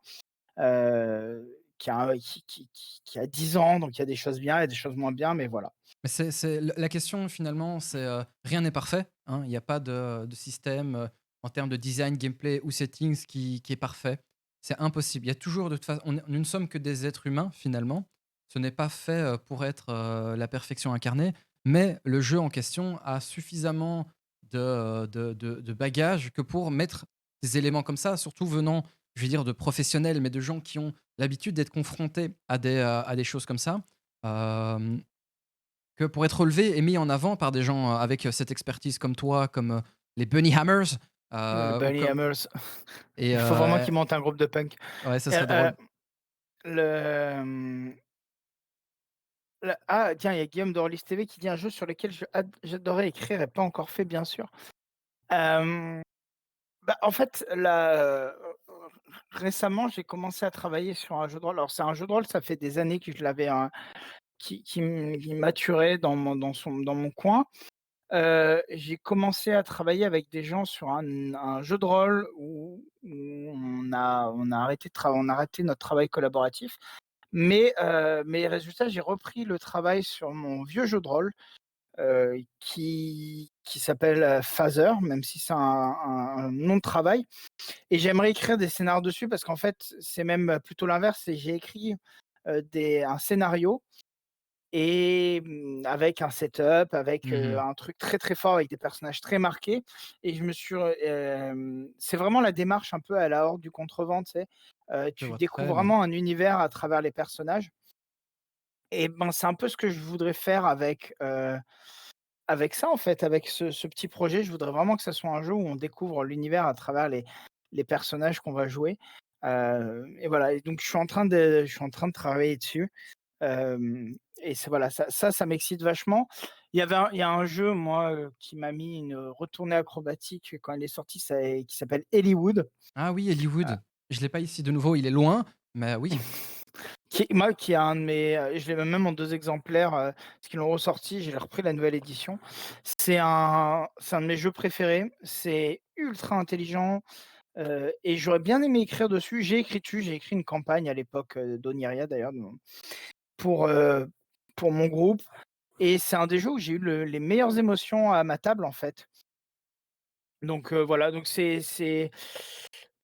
qui a 10 ans, donc il y a des choses bien, il y a des choses moins bien, mais voilà. Mais c'est la question finalement, c'est, rien n'est parfait, hein. Il y a pas de système, en termes de design, gameplay ou settings qui est parfait. C'est impossible. Il y a toujours de toute façon nous ne sommes que des êtres humains finalement. Ce n'est pas fait, pour être, la perfection incarnée, mais le jeu en question a suffisamment de bagages que pour mettre des éléments comme ça, surtout venant, je vais dire de professionnels, mais de gens qui ont l'habitude d'être confronté à des choses comme ça, hem, que pour être relevé et mis en avant par des gens, avec, cette expertise comme toi, comme, les Bunny Hammers, Le ou Bunny comme Hammers. et Il faut vraiment qu'ils montent un groupe de punk. ouais, ça Et serait drôle. le, ah tiens, il y a Guillaume d'Orlis TV qui dit: «Un jeu sur lequel j'adorais écrire et pas encore fait, bien sûr». Hem, Bah, en fait, là, récemment, j'ai commencé à travailler sur un jeu de rôle. Alors c'est un jeu de rôle, ça fait des années que je l'avais, qui maturait dans mon coin. J'ai commencé à travailler avec des gens sur un jeu de rôle où on a arrêté notre travail collaboratif. Mais résultat, j'ai repris le travail sur mon vieux jeu de rôle, qui s'appelle, Phaser, même si c'est un nom de travail, et j'aimerais écrire des scénarios dessus parce qu'en fait, c'est même plutôt l'inverse, c'est j'ai écrit, un scénario et avec un setup, avec, Mmh. un truc très, très fort, avec des personnages très marqués, et je me suis c'est vraiment la démarche un peu à la Horde du Contrevent, tu sais? Je Tu vois découvres très bien. vraiment un univers à travers les personnages, et ben, c'est un peu ce que je voudrais faire avec ça, en fait, avec ce petit projet. Je voudrais vraiment que ça soit un jeu où on découvre l'univers à travers les personnages qu'on va jouer, et voilà, et donc je suis en train de travailler dessus. Et c'est voilà, ça m'excite vachement. Il y a un jeu, moi, qui m'a mis une retournée acrobatique quand il est sorti, qui s'appelle Hollywood, Ah oui, Hollywood. Je l'ai pas ici de nouveau, il est loin, mais oui. qui est un de mes, je l'ai même en 2 exemplaires, parce qu'ils l'ont ressorti, j'ai repris la nouvelle édition. C'est un de mes jeux préférés, c'est ultra intelligent, et j'aurais bien aimé écrire dessus. J'ai écrit une campagne à l'époque, d'Oniria d'ailleurs, pour, heu, pour mon groupe. Et c'est un des jeux où j'ai eu les meilleures émotions à ma table, en fait. Donc voilà, donc c'est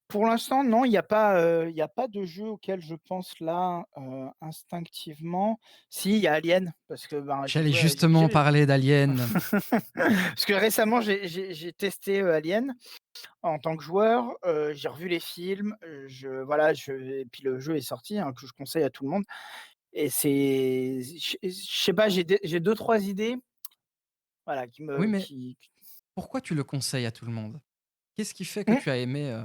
pour l'instant, non, il y a pas de jeu auquel je pense là, instinctivement. Si, il y a Alien, parce que, ben, j'ai J'allais joué à justement parler d'Alien. parce que récemment j'ai testé, Alien en tant que joueur, j'ai revu les films, et puis le jeu est sorti, hein, que je conseille à tout le monde, et je sais pas, j'ai 2-3 idées, voilà, Oui, mais pourquoi tu le conseilles à tout le monde? Qu'est-ce qui fait que tu as aimé,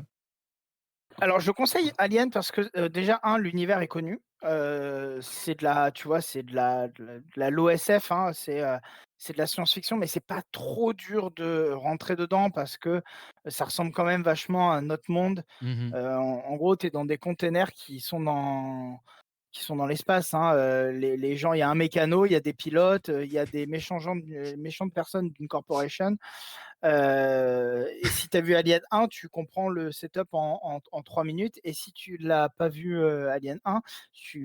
Alors je conseille Alien parce que, déjà l'univers est connu, c'est de la tu vois, c'est de la l'OSF, hein, c'est de la science-fiction, mais c'est pas trop dur de rentrer dedans parce que ça ressemble quand même vachement à notre monde. mmh En gros, tu es dans des containers qui sont dans l'espace, hein, les gens, il y a un mécano, il y a des pilotes, il y a des méchantes personnes d'une corporation. Et si tu as vu Alien 1, tu comprends le setup en 3 minutes, et si tu l'as pas vu, Alien 1,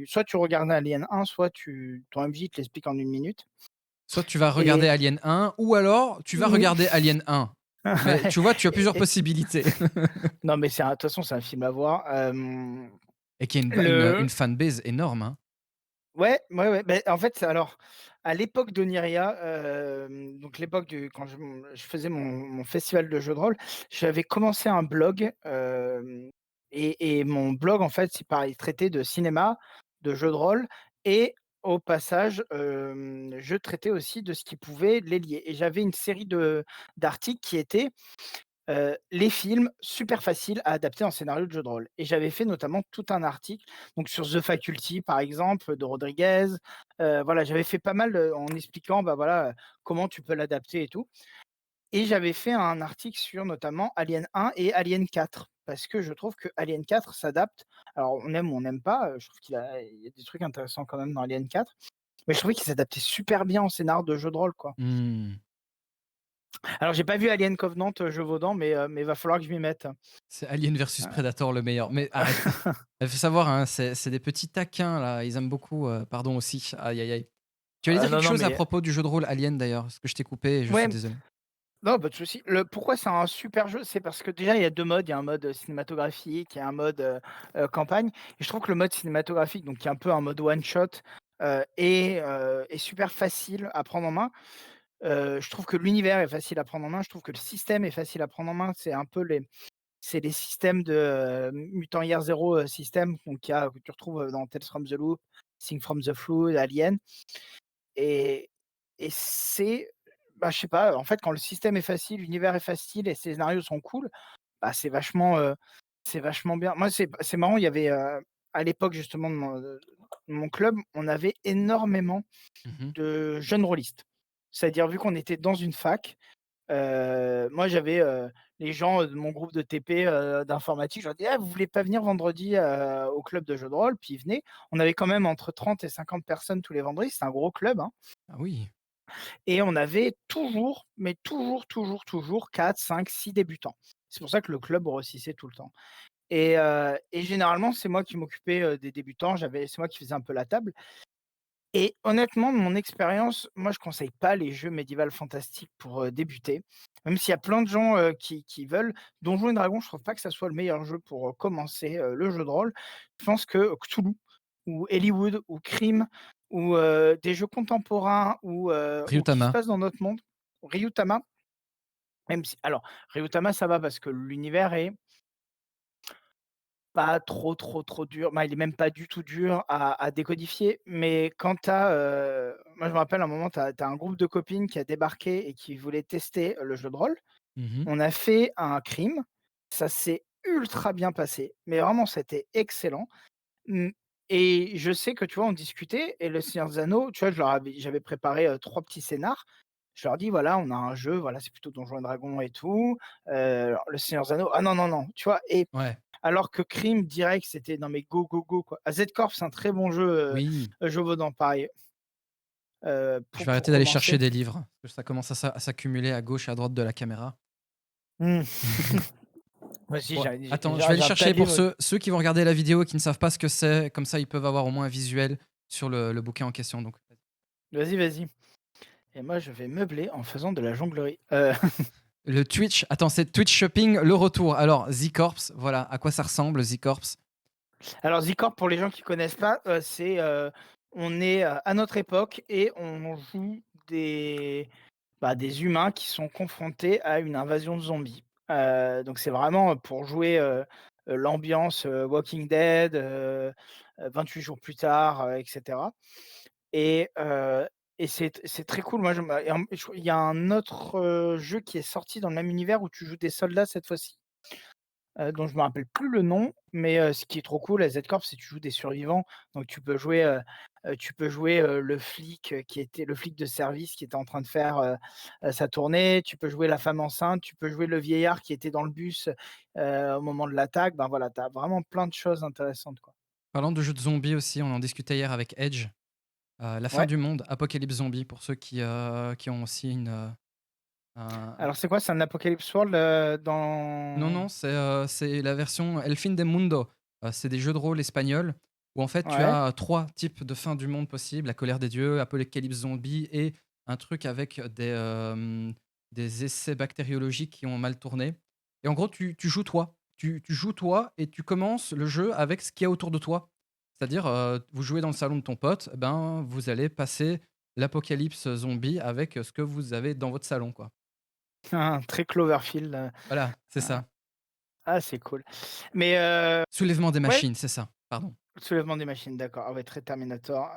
soit tu regardes Alien 1, soit ton MJ te l'explique en 1 minute. Soit tu vas regarder Et Alien 1 ou alors tu vas mmh, regarder Alien 1. Mais ouais, tu vois, tu as plusieurs et possibilités non, mais de toute façon, c'est un film à voir. et qui a une Le fanbase énorme, hein. Ouais, ouais, ouais, beh, en fait, alors, à l'époque d'Oniria, donc l'époque du quand je faisais mon festival de jeux de rôle, j'avais commencé un blog, et mon blog, en fait, c'est pareil, il traitait de cinéma, de jeux de rôle, et au passage, je traitais aussi de ce qui pouvait les lier, et j'avais une série d'articles qui étaient les films super faciles à adapter en scénario de jeu de rôle, et j'avais fait notamment tout un article donc sur The Faculty, par exemple, de Rodriguez, voilà, j'avais fait pas mal, en expliquant, bah, voilà, comment tu peux l'adapter et tout, et j'avais fait un article sur notamment Alien 1 et Alien 4 parce que je trouve que Alien 4 s'adapte. Alors on aime ou on n'aime pas, je trouve il y a des trucs intéressants quand même dans Alien 4, mais je trouvais qu'il s'adaptait super bien en scénar de jeu de rôle, quoi. Mmh. Alors j'ai pas vu Alien Covenant, Gévaudan, mais va falloir que je m'y mette. C'est Alien versus Heu Predator le meilleur. Mais arrête. Il faut savoir, hein, c'est des petits taquins là, ils aiment beaucoup, pardon aussi. Aïe, aïe, aïe. Tu allais dire quelque Non, non, chose à mais propos du jeu de rôle Alien d'ailleurs? Parce que je t'ai coupé et je suis ouais, désolé. non, pas de souci. Pourquoi c'est un super jeu? C'est parce que déjà il y a 2 modes. Il y a un mode, cinématographique et un mode, campagne, et je trouve que le mode cinématographique, donc qui est un peu un mode one shot, est super facile à prendre en main. Je trouve que l'univers est facile à prendre en main. Je trouve que le système est facile à prendre en main. C'est un peu c'est les systèmes de, Mutant Year Zero, système donc que tu retrouves, dans Tales from the Loop, Things from the Flood, Alien et c'est bah, je sais pas, en fait, quand le système est facile, l'univers est facile et les scénarios sont cool, bah, c'est vachement bien. Moi, c'est marrant, il y avait, à l'époque justement de mon club, on avait énormément Mmh. de jeunes rôlistes. C'est-à-dire vu qu'on était dans une fac, moi j'avais, les gens, de mon groupe de TP, d'informatique, je leur dis: «Ah vous voulez pas venir vendredi, au club de jeux de rôle?» Puis ils venaient. On avait quand même entre 30 et 50 personnes tous les vendredis, c'est un gros club, hein Ah oui. et on avait toujours, mais toujours, toujours, toujours 4, 5, 6 débutants. C'est pour ça que le club grossissait tout le temps et généralement, c'est moi qui m'occupais, des débutants, c'est moi qui faisais un peu la table et honnêtement, de mon expérience, moi, je conseille pas les jeux médiéval fantastique pour, débuter. Même s'il y a plein de gens, qui veulent. Donjons& et Dragons, je trouve pas que ça soit le meilleur jeu pour, commencer, le jeu de rôle. Je pense que Cthulhu ou Hollywood ou Crime ou, des jeux contemporains ou qui se Ryutama. passent dans notre monde, Ryutama, même si alors Ryutama, ça va parce que l'univers est pas trop, trop, trop dur. Bah, il est même pas du tout dur à décodifier, mais quand tu as, moi je me rappelle un moment, tu as un groupe de copines qui a débarqué et qui voulait tester, le jeu de rôle. Mmh. On a fait un crime, ça s'est ultra bien passé, mais vraiment c'était excellent. Mmh et je sais que, tu vois, on discutait et le Seigneur des Anneaux, tu vois, j'avais préparé, 3 petits scénars. Je leur dis: «Voilà, on a un jeu, voilà, c'est plutôt Donjons& et Dragons et tout, alors le Seigneur des Anneaux» «Ah non, non, non», tu vois? Et Ouais. alors que Crime direct, c'était non mais go, go, go quoi. Z-Corp, c'est un très bon jeu, Oui. Gévaudan pareil, Je pour vais arrêter d'aller chercher commencer. des livres, parce que ça commence à s'accumuler à gauche et à droite de la caméra. Mmh. Moi aussi Bon, j'ai attends, je vais aller un tas chercher de pour livres. ceux qui vont regarder la vidéo et qui ne savent pas ce que c'est, comme ça ils peuvent avoir au moins un visuel sur le bouquin en question donc. Vas-y, vas-y et moi je vais meubler en faisant de la jonglerie. Le Twitch, attends, c'est Twitch Shopping, le retour. Alors, Z-Corps, voilà, à quoi ça ressemble, Z-Corps? Alors Z-Corp pour les gens qui connaissent pas, on est, à notre époque et on joue des humains qui sont confrontés à une invasion de zombies. Donc c'est vraiment, pour jouer, l'ambiance, Walking Dead, 28 jours plus tard, et cetera et c'est très cool. Moi je me et en je il y a un autre, jeu qui est sorti dans le même univers où tu joues des soldats cette fois-ci, dont je me rappelle plus le nom, mais ce qui est trop cool à Z-Corp, c'est que tu joues des survivants. Donc tu peux jouer, le flic, qui était le flic de service qui était en train de faire, sa tournée. Tu peux jouer la femme enceinte, tu peux jouer le vieillard qui était dans le bus, au moment de l'attaque. Ben, voilà, tu as vraiment plein de choses intéressantes, quoi. Parlant de jeux de zombies aussi, on en discutait hier avec Edge. La fin Ouais. du monde, Apocalypse Zombie, pour ceux qui ont aussi un. Alors c'est quoi? C'est un Apocalypse World, Non, dans non, c'est la version El Fin de Mundo. C'est des jeux de rôle espagnols où en fait tu ouais. as 3 types de fin du monde possibles, la colère des dieux, Apocalypse Zombie et un truc avec des essais bactériologiques qui ont mal tourné. Et en gros, tu joues toi. Tu joues toi et tu commences le jeu avec ce qu'il y a autour de toi. C'est-à-dire, vous jouez dans le salon de ton pote, eh ben, vous allez passer l'apocalypse zombie avec ce que vous avez dans votre salon, quoi. Très Cloverfield, Voilà, c'est ah ça. ah c'est cool. Mais Soulèvement des ouais, machines, c'est ça, pardon. soulèvement des machines, d'accord. Ah ouais, très Terminator.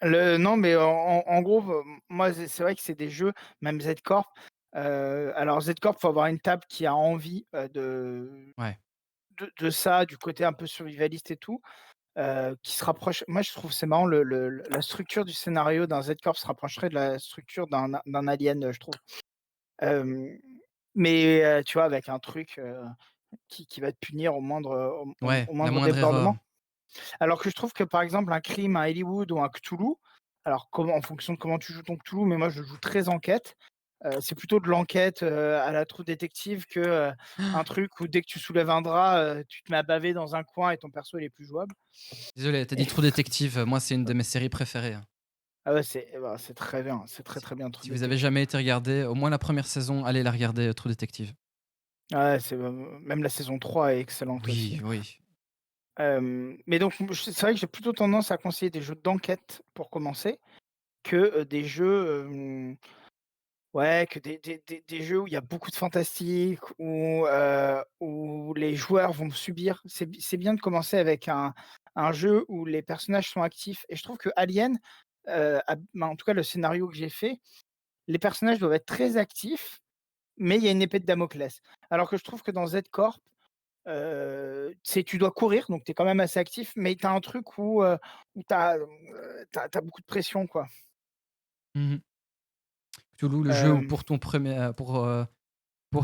Le non, mais en gros, moi, c'est vrai que c'est des jeux, même Z-Corp, alors Z-Corp, faut avoir une table qui a envie, Ouais. de ça, du côté un peu survivaliste et tout, qui se rapproche moi, je trouve c'est marrant la structure du scénario d'un Z-Corp se rapprocherait de la structure d'un Alien, je trouve. Hem, mais tu vois, avec un truc, qui va te punir Ouais, au la moindre moindre erreur. débordement. Alors que je trouve que, par exemple, un Crime, un Hollywood ou un Cthulhu, alors comment en fonction de comment tu joues ton Cthulhu, mais moi je joue très enquête, c'est plutôt de l'enquête, à la True Detective que, un truc où dès que tu soulèves un drap, tu te mets à baver dans un coin et ton perso il est plus jouable Désolé, tu as et dit True Detective, moi c'est une de mes séries préférées, hein. ah ouais, c'est très bien, c'est très, Si très bien True si vous avez Detective. jamais été regarder, au moins la première saison, allez la regarder, True Detective. Ouais, même la saison 3 est excellente aussi. Oui, oui. Mais donc c'est vrai que j'ai plutôt tendance à conseiller des jeux d'enquête pour commencer que, des jeux, ouais, que des jeux où il y a beaucoup de fantastique, où, les joueurs vont subir. C'est bien de commencer avec un jeu où les personnages sont actifs et je trouve que Alien, en tout cas le scénario que j'ai fait, les personnages doivent être très actifs, mais il y a une épée de Damoclès. Alors que je trouve que dans Z-Corp, tu dois courir, donc tu es quand même assez actif, mais tu as un truc où tu as, beaucoup de pression, quoi. Mmh. Cthulhu, le jeu où Hem, pour ton premier, pour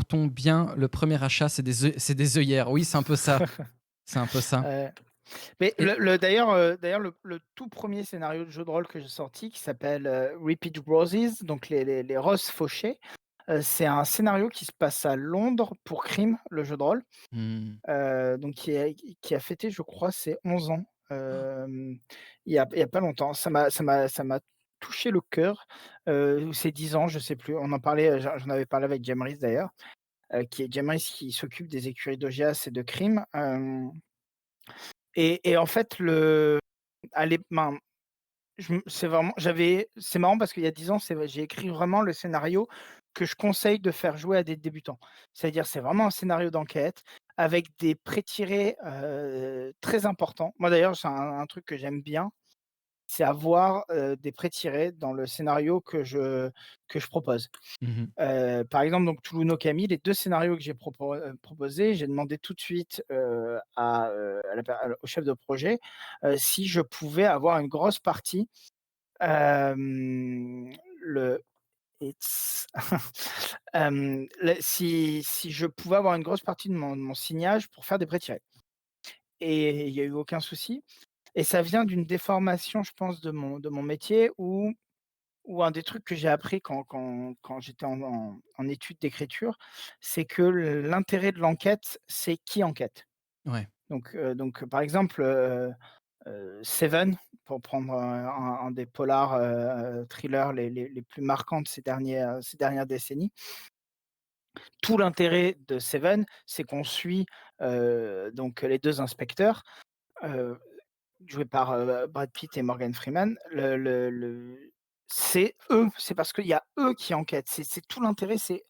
ton bien, le premier achat, c'est des œillères. Oui, c'est un peu ça, c'est un peu ça. heu, mais Et d'ailleurs le tout premier scénario de jeu de rôle que j'ai sorti qui s'appelle, Repeat Roses, donc les roses fauchées, c'est un scénario qui se passe à Londres pour Crime, le jeu de rôle, mmh, donc qui a fêté, je crois, ses 11 ans, il y a pas longtemps. Ça m'a touché le cœur, ou ses 10 ans, je sais plus. On en parlait, j'en avais parlé avec Jamris d'ailleurs, qui est Jamris qui s'occupe des écuries d'Augias et de Crime, et en fait à l'ép ben, c'est marrant parce qu'il y a 10 ans, j'ai écrit vraiment le scénario que je conseille de faire jouer à des débutants. C'est-à-dire, c'est vraiment un scénario d'enquête avec des prétirés, très importants. Moi d'ailleurs, c'est un truc que j'aime bien, c'est avoir, des prétirés dans le scénario que je propose. mmh. Par exemple, donc Toulouse no Kami, les 2 scénarios que j'ai proposés, j'ai demandé tout de suite, à la per au chef de projet, si je pouvais avoir une grosse partie, le it's si je pouvais avoir une grosse partie de mon signage pour faire des prêts-tirets, et il y a eu aucun souci, et ça vient d'une déformation, je pense, de mon métier, où un des trucs que j'ai appris quand j'étais en études d'écriture, c'est que l'intérêt de l'enquête, c'est qui enquête. Ouais. Donc, par exemple, Seven, pour prendre, un des polars, thrillers les plus marquants de ces dernières décennies. Tout l'intérêt de Seven, c'est qu'on suit, donc les 2 inspecteurs, heu, joués par, Brad Pitt et Morgan Freeman. C'est eux, c'est parce qu'il y a eux qui enquêtent. C'est tout l'intérêt, c'est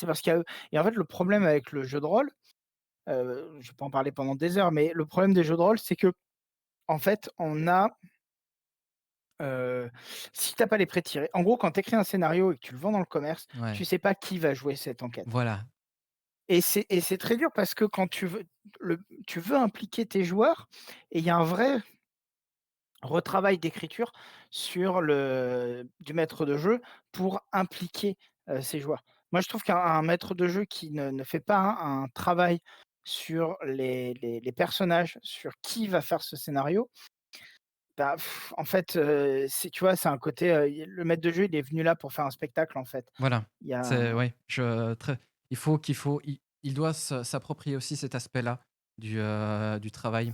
parce qu'il y a eux, et en fait, le problème avec le jeu de rôle, je peux en parler pendant des heures, mais le problème des jeux de rôle, c'est qu'en fait, Heu, si tu as pas les pré-tirés, en gros, quand tu écris un scénario et que tu le vends dans le commerce, Ouais, tu sais pas qui va jouer cette enquête, voilà. et c'est très dur parce que quand tu veux impliquer tes joueurs, et il y a un vrai retravail d'écriture du maître de jeu pour impliquer, ses joueurs. Moi, je trouve qu'un maître de jeu qui ne fait pas un travail sur les personnages, sur qui va faire ce scénario, bah, en fait, tu vois, c'est un côté, le maître de jeu, il est venu là pour faire un spectacle, en fait. Voilà, Il y a c'est ouais, je très il doit s'approprier aussi cet aspect-là du travail.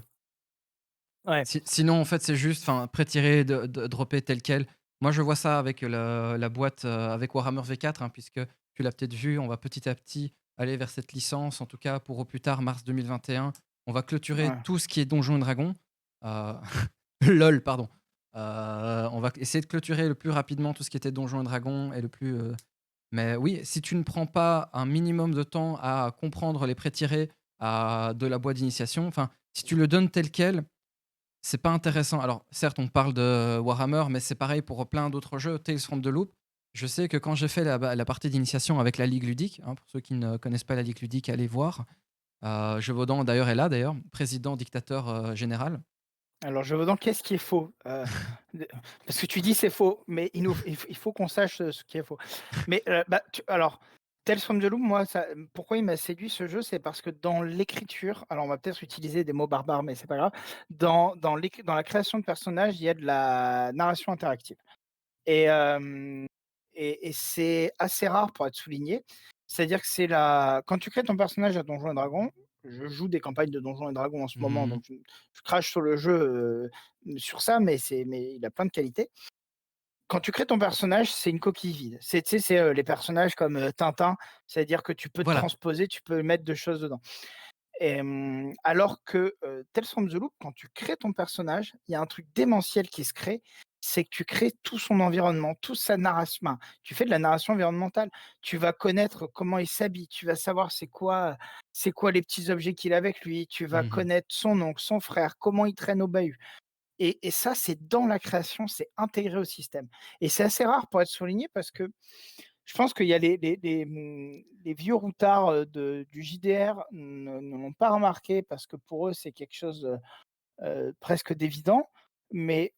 Ouais, Sinon, en fait, c'est juste, enfin, pré-tirer, de dropper tel quel. Moi, je vois ça avec la boîte, avec Warhammer V4, hein, puisque tu l'as peut-être vu, on va petit à petit aller vers cette licence, en tout cas pour au plus tard mars 2021. On va clôturer ouais. tout ce qui est Donjons& et Dragons, heu, LOL, pardon. On va essayer de clôturer le plus rapidement tout ce qui était Donjons& et Dragons et le plus, mais oui, si tu ne prends pas un minimum de temps à comprendre les pré-tirés, de la boîte d'initiation, enfin, si tu le donnes tel quel, c'est pas intéressant. Alors, certes, on parle de Warhammer, mais c'est pareil pour plein d'autres jeux. Tales from the Loop, je sais que quand j'ai fait la partie d'initiation avec la Ligue Ludique, hein, pour ceux qui ne connaissent pas la Ligue Ludique, allez voir. Gévaudan d'ailleurs est là d'ailleurs, président dictateur, général. Alors, je veux donc qu'est-ce qui est faux? De Parce que tu dis: «C'est faux», mais il faut qu'on sache, ce qui est faux. Mais, bah, alors, Tales from the Loop, moi, pourquoi il m'a séduit ce jeu, c'est parce que dans l'écriture, alors on va peut-être utiliser des mots barbares, mais c'est pas grave. Dans la création de personnages, il y a de la narration interactive. Et hem et c'est assez rare pour être souligné. C'est-à-dire que quand tu crées ton personnage à Donjons& et Dragons, je joue des campagnes de Donjons& et Dragons en ce moment, Mmh. donc je crache sur le jeu, sur ça, mais il a plein de qualités. Quand tu crées ton personnage, c'est une coquille vide. Tu sais, c'est, les personnages comme, Tintin, c'est-à-dire que tu peux Voilà, transposer, tu peux mettre de choses dedans. Alors que, Tales from the Loop, quand tu crées ton personnage, il y a un truc démentiel qui se crée, c'est que tu crées tout son environnement, toute sa narration, ben, tu fais de la narration environnementale. Tu vas connaître comment il s'habille, tu vas savoir c'est quoi les petits objets qu'il a avec lui, tu vas Mmh. connaître son oncle, son frère, comment il traîne au bahut et ça, c'est dans la création, c'est intégré au système et c'est assez rare pour être souligné parce que je pense qu'il y a les vieux routards, du JDR ne l'ont pas remarqué parce que pour eux, c'est quelque chose, presque d'évident. Mais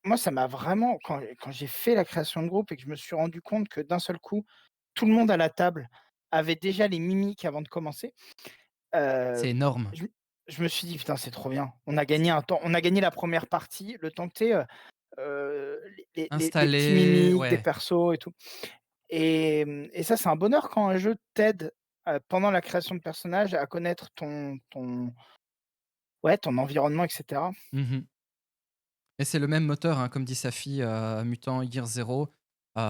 moi, ça m'a vraiment quand j'ai fait la création de groupe et que je me suis rendu compte que d'un seul coup, tout le monde à la table avait déjà les mimiques avant de commencer, C'est heu, énorme. je je me suis dit: «Putain, c'est trop bien». On a gagné un temps, on a gagné la première partie, le temps que tu sais, les petits Installé, mimiques des ouais. persos et tout. Et ça, c'est un bonheur quand un jeu t'aide, pendant la création de personnages à connaître ton environnement et cetera. Mmh. Et c'est le même moteur, hein, comme dit sa fille, Mutant Year Zero, dans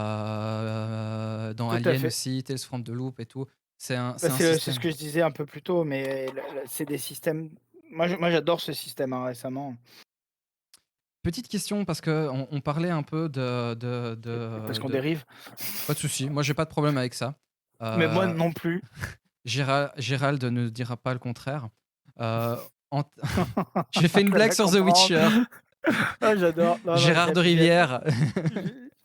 Tout à Alien fait. aussi, Tales from the Loop et tout. Bah, C'est un c'est ce système. que je disais un peu plus tôt, mais c'est des systèmes moi j'adore ce système, hein, récemment, Petite question parce qu'on parlait un peu parce qu'on de dérive. pas de souci, moi j'ai pas de problème avec ça. Mais moi Heu, non plus. Gérald ne dira pas le contraire. Heu, en j'ai fait une Ça blague va sur The comprendre. Witcher. Ah j'adore. Non, non, Gérard de Rivière.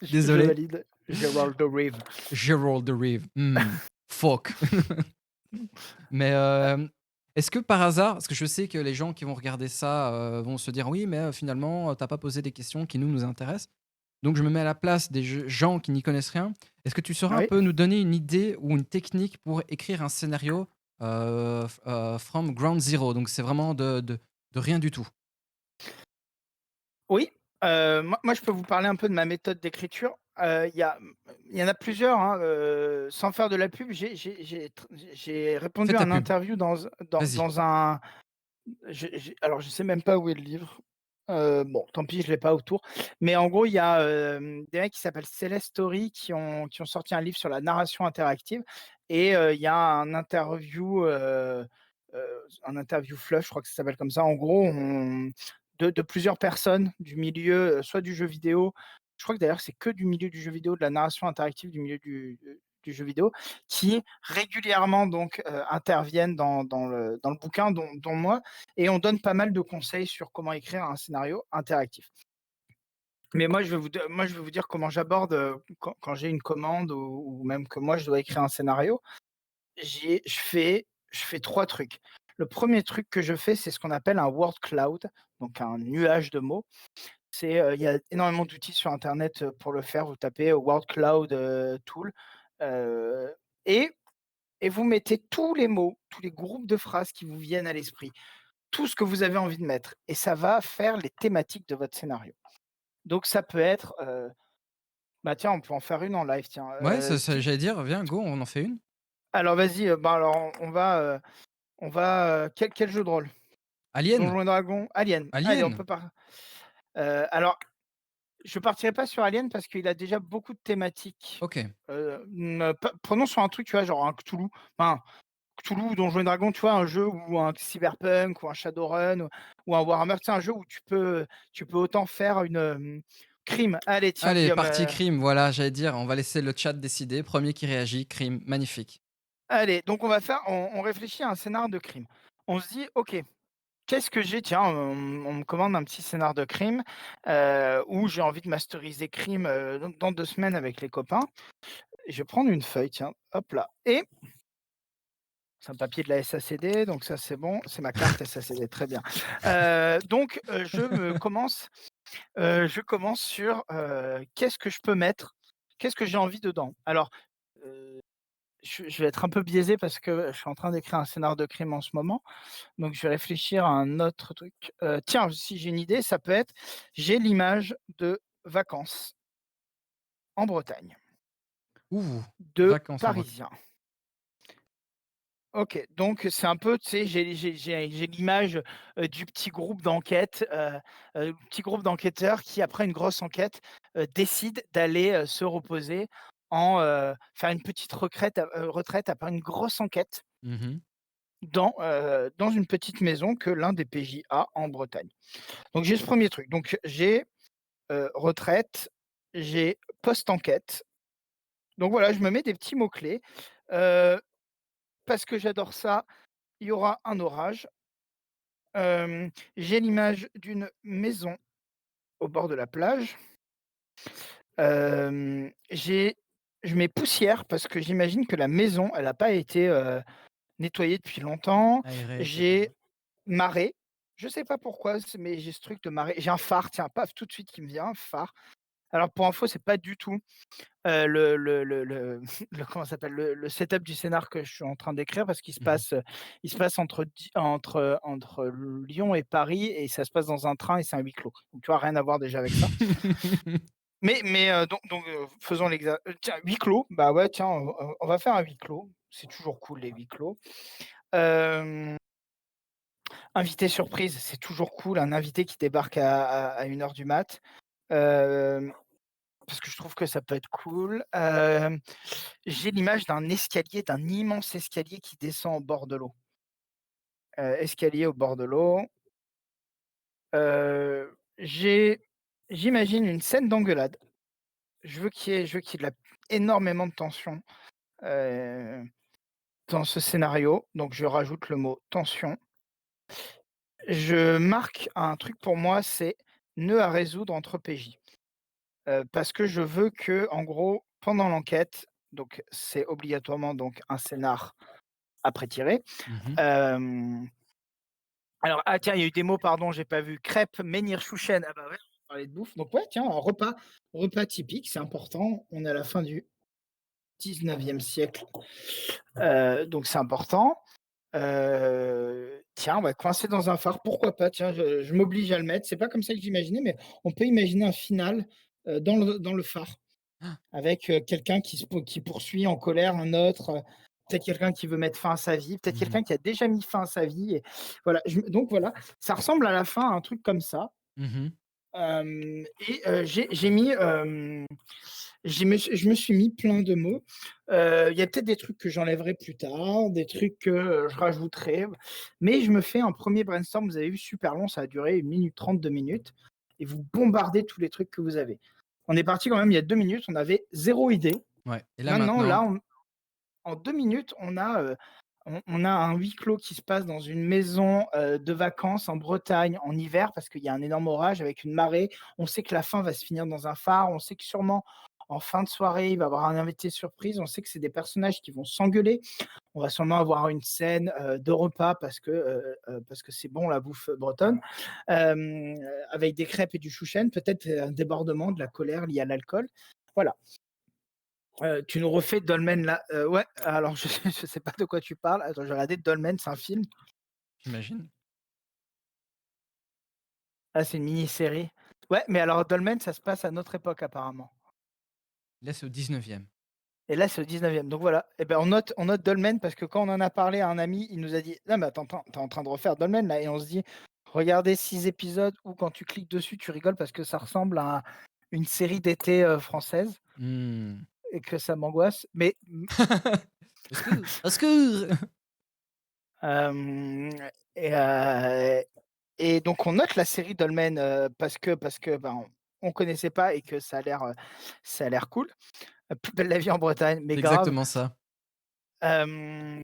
je Désolé. valide. Gerald de Rive. Gerald de Rive. Fuck. Mais, est-ce que par hasard parce que je sais que les gens qui vont regarder ça, vont se dire: «Oui, mais, finalement, tu pas posé des questions qui nous intéressent». Donc je me mets à la place des gens qui n'y connaissent rien. Est-ce que tu saurais un Oui. peu nous donner une idée ou une technique pour écrire un scénario, from ground zero? Donc c'est vraiment de rien du tout. Oui, moi je peux vous parler un peu de ma méthode d'écriture. Il y en a plusieurs, hein, sans faire de la pub, j'ai Fais répondu à ta un pub, interview vas-y. dans un alors je sais même pas où est le livre. Bon, tant pis, je l'ai pas autour. Mais en gros, il y a, des mecs qui s'appellent Celeste Story qui ont sorti un livre sur la narration interactive et il y a un interview fluff, je crois que ça s'appelle comme ça. En gros, on de plusieurs personnes du milieu, soit du jeu vidéo, je crois que d'ailleurs c'est que du milieu du jeu vidéo, de la narration interactive du milieu du jeu vidéo, qui régulièrement donc, interviennent dans le bouquin dont moi et on donne pas mal de conseils sur comment écrire un scénario interactif. Mais moi, je vais vous dire comment j'aborde, quand j'ai une commande ou même que moi, je dois écrire un scénario. J'ai je fais 3 trucs. Le premier truc que je fais, c'est ce qu'on appelle un word cloud, donc un nuage de mots. Il y a énormément d'outils sur internet, pour le faire. Vous tapez, word cloud, tool, heu et vous mettez tous les mots, tous les groupes de phrases qui vous viennent à l'esprit, tout ce que vous avez envie de mettre et ça va faire les thématiques de votre scénario. Donc ça peut être, bah, tiens, on peut en faire une en live, tiens, Ouais, ça ti j'allais dire: «Viens, go, on en fait une». alors vas-y, bah, alors quel jeu de rôle? Alien? Donjons& et Dragons? Alien? Allez, on Alien? peut alors je partirai pas sur Alien parce qu'il a déjà beaucoup de thématiques, OK. prenons sur un truc, tu vois, genre un Cthulhu, enfin Cthulhu ou Donjons& et Dragons, tu vois, un jeu ou un Cyberpunk ou un Shadowrun ou un Warhammer, tu sais, un jeu où tu peux autant faire crime. Allez, tiens, Allez, Guillaume, partie crime, voilà, j'allais dire, on va laisser le chat décider. Premier qui réagit, crime, magnifique. allez, donc on réfléchit à un scénar de crime. On se dit: «OK, qu'est-ce que j'ai?» Tiens, on me commande un petit scénar de crime, où j'ai envie de masteriser crime, dans 2 semaines avec les copains. Je vais prendre une feuille, tiens, hop là et c'est un papier de la SACD, donc ça, c'est bon. C'est ma carte SACD, très bien. Donc je commence sur, qu'est-ce que je peux mettre? Qu'est-ce que j'ai envie dedans? Alors, heu, je vais être un peu biaisé parce que je suis en train d'écrire un scénario de crime en ce moment, donc je vais réfléchir à un autre truc. Tiens, si j'ai une idée, ça peut être, j'ai l'image de vacances en Bretagne, Ouh, de vacances en Bretagne. Parisiens. OK, donc c'est un peu, tu sais, j'ai l'image, du petit groupe d'enquête, petit groupe d'enquêteurs qui, après une grosse enquête, décident d'aller, se reposer faire une petite retraite après une grosse enquête Mmh. dans une petite maison que l'un des PJ a en Bretagne. Donc j'ai ce premier truc. Donc j'ai, retraite, j'ai post-enquête. Donc voilà, je me mets des petits mots-clés, heu, parce que j'adore ça, il y aura un orage. J'ai l'image d'une maison au bord de la plage. J'ai je mets poussière parce que j'imagine que la maison, elle a pas été, nettoyée depuis longtemps. Aéré J'ai peut-être. marée, je sais pas pourquoi, mais j'ai ce truc de marée. J'ai un phare, tiens, paf, tout de suite qui me vient, phare. Alors pour info, c'est pas du tout, le le comment ça s'appelle? Le setup du scénar que je suis en train d'écrire parce qu'il se Mmh. passe, il se passe entre Lyon et Paris et ça se passe dans un train et c'est un huis clos. Donc tu vois, rien à voir déjà avec ça. Donc faisons tiens, huis clos, bah, ouais, tiens, on va faire un huis clos. C'est toujours cool les huis clos. Hem, invité surprise, c'est toujours cool, un invité qui débarque à 1 heure du mat. Hem, parce que je trouve que ça peut être cool. J'ai l'image d'un escalier, d'un immense escalier qui descend au bord de l'eau. Escalier au bord de l'eau. J'imagine une scène d'engueulade. Je veux qu'il y ait énormément de tension, heu, dans ce scénario, donc je rajoute le mot tension. Je marque un truc pour moi, c'est nœud à résoudre entre PJ. Parce que je veux que, en gros, pendant l'enquête, donc c'est obligatoirement donc un scénar après tiré. Mmh. Hem, alors ah tiens, il y a eu des mots, pardon, j'ai pas vu. Crêpes, menhir, chouchen, ah bah ouais, on parlait de bouffe, donc ouais, tiens, un repas typique, c'est important. On est à la fin du 19e siècle, donc c'est important. Tiens, on va coincer dans un phare, pourquoi pas? Tiens, je m'oblige à le mettre. C'est pas comme ça que j'imaginais, mais on peut imaginer un final, dans le phare avec, quelqu'un qui poursuit en colère un autre, peut-être quelqu'un qui veut mettre fin à sa vie, peut-être Mmh. quelqu'un qui a déjà mis fin à sa vie et voilà, donc voilà, ça ressemble à la fin à un truc comme ça. Mmh. J'ai mis, je me suis mis plein de mots. Il y a peut-être des trucs que j'enlèverai plus tard, des trucs que, je rajouterai, mais je me fais un premier brainstorm, vous avez vu, super long, ça a duré 1 minute 30, 2 minutes et vous bombardez tous les trucs que vous avez. On est parti quand même il y a 2 minutes, on avait zéro idée. Ouais et là Maintenant, là, maintenant en 2 minutes, on a un huis clos qui se passe dans une maison, de vacances en Bretagne en hiver parce qu'il y a un énorme orage avec une marée. On sait que la fin va se finir dans un phare. On sait que sûrement en fin de soirée, il va y avoir un invité surprise. On sait que c'est des personnages qui vont s'engueuler. On va sûrement avoir une scène, de repas parce que c'est bon la bouffe bretonne, hem, avec des crêpes et du chouchen, peut-être, un débordement, de la colère liée à l'alcool. Voilà. Tu nous refais Dolmen là, ouais, alors je sais pas de quoi tu parles. Attends, je vais regarder Dolmen, c'est un film? j'imagine. Ah, c'est une mini-série. Ouais, mais alors Dolmen, ça se passe à notre époque apparemment Là, c'est au 19e. et là, c'est au 19e. Donc voilà, et ben, on note Dolmen parce que quand on en a parlé à un ami, il nous a dit: «Non mais attends, tu en train de refaire Dolmen là?» et on se dit: «Regardez 6 épisodes où quand tu cliques dessus, tu rigoles parce que ça ressemble à une série d'été, française Mmh. et que ça m'angoisse». Mais Au secours, au secours! hem et Et donc on note la série Dolmen, parce que, ben, on connaissait pas et que ça a l'air cool. Plus belle la vie en Bretagne, mais C'est grave. exactement ça. Hem,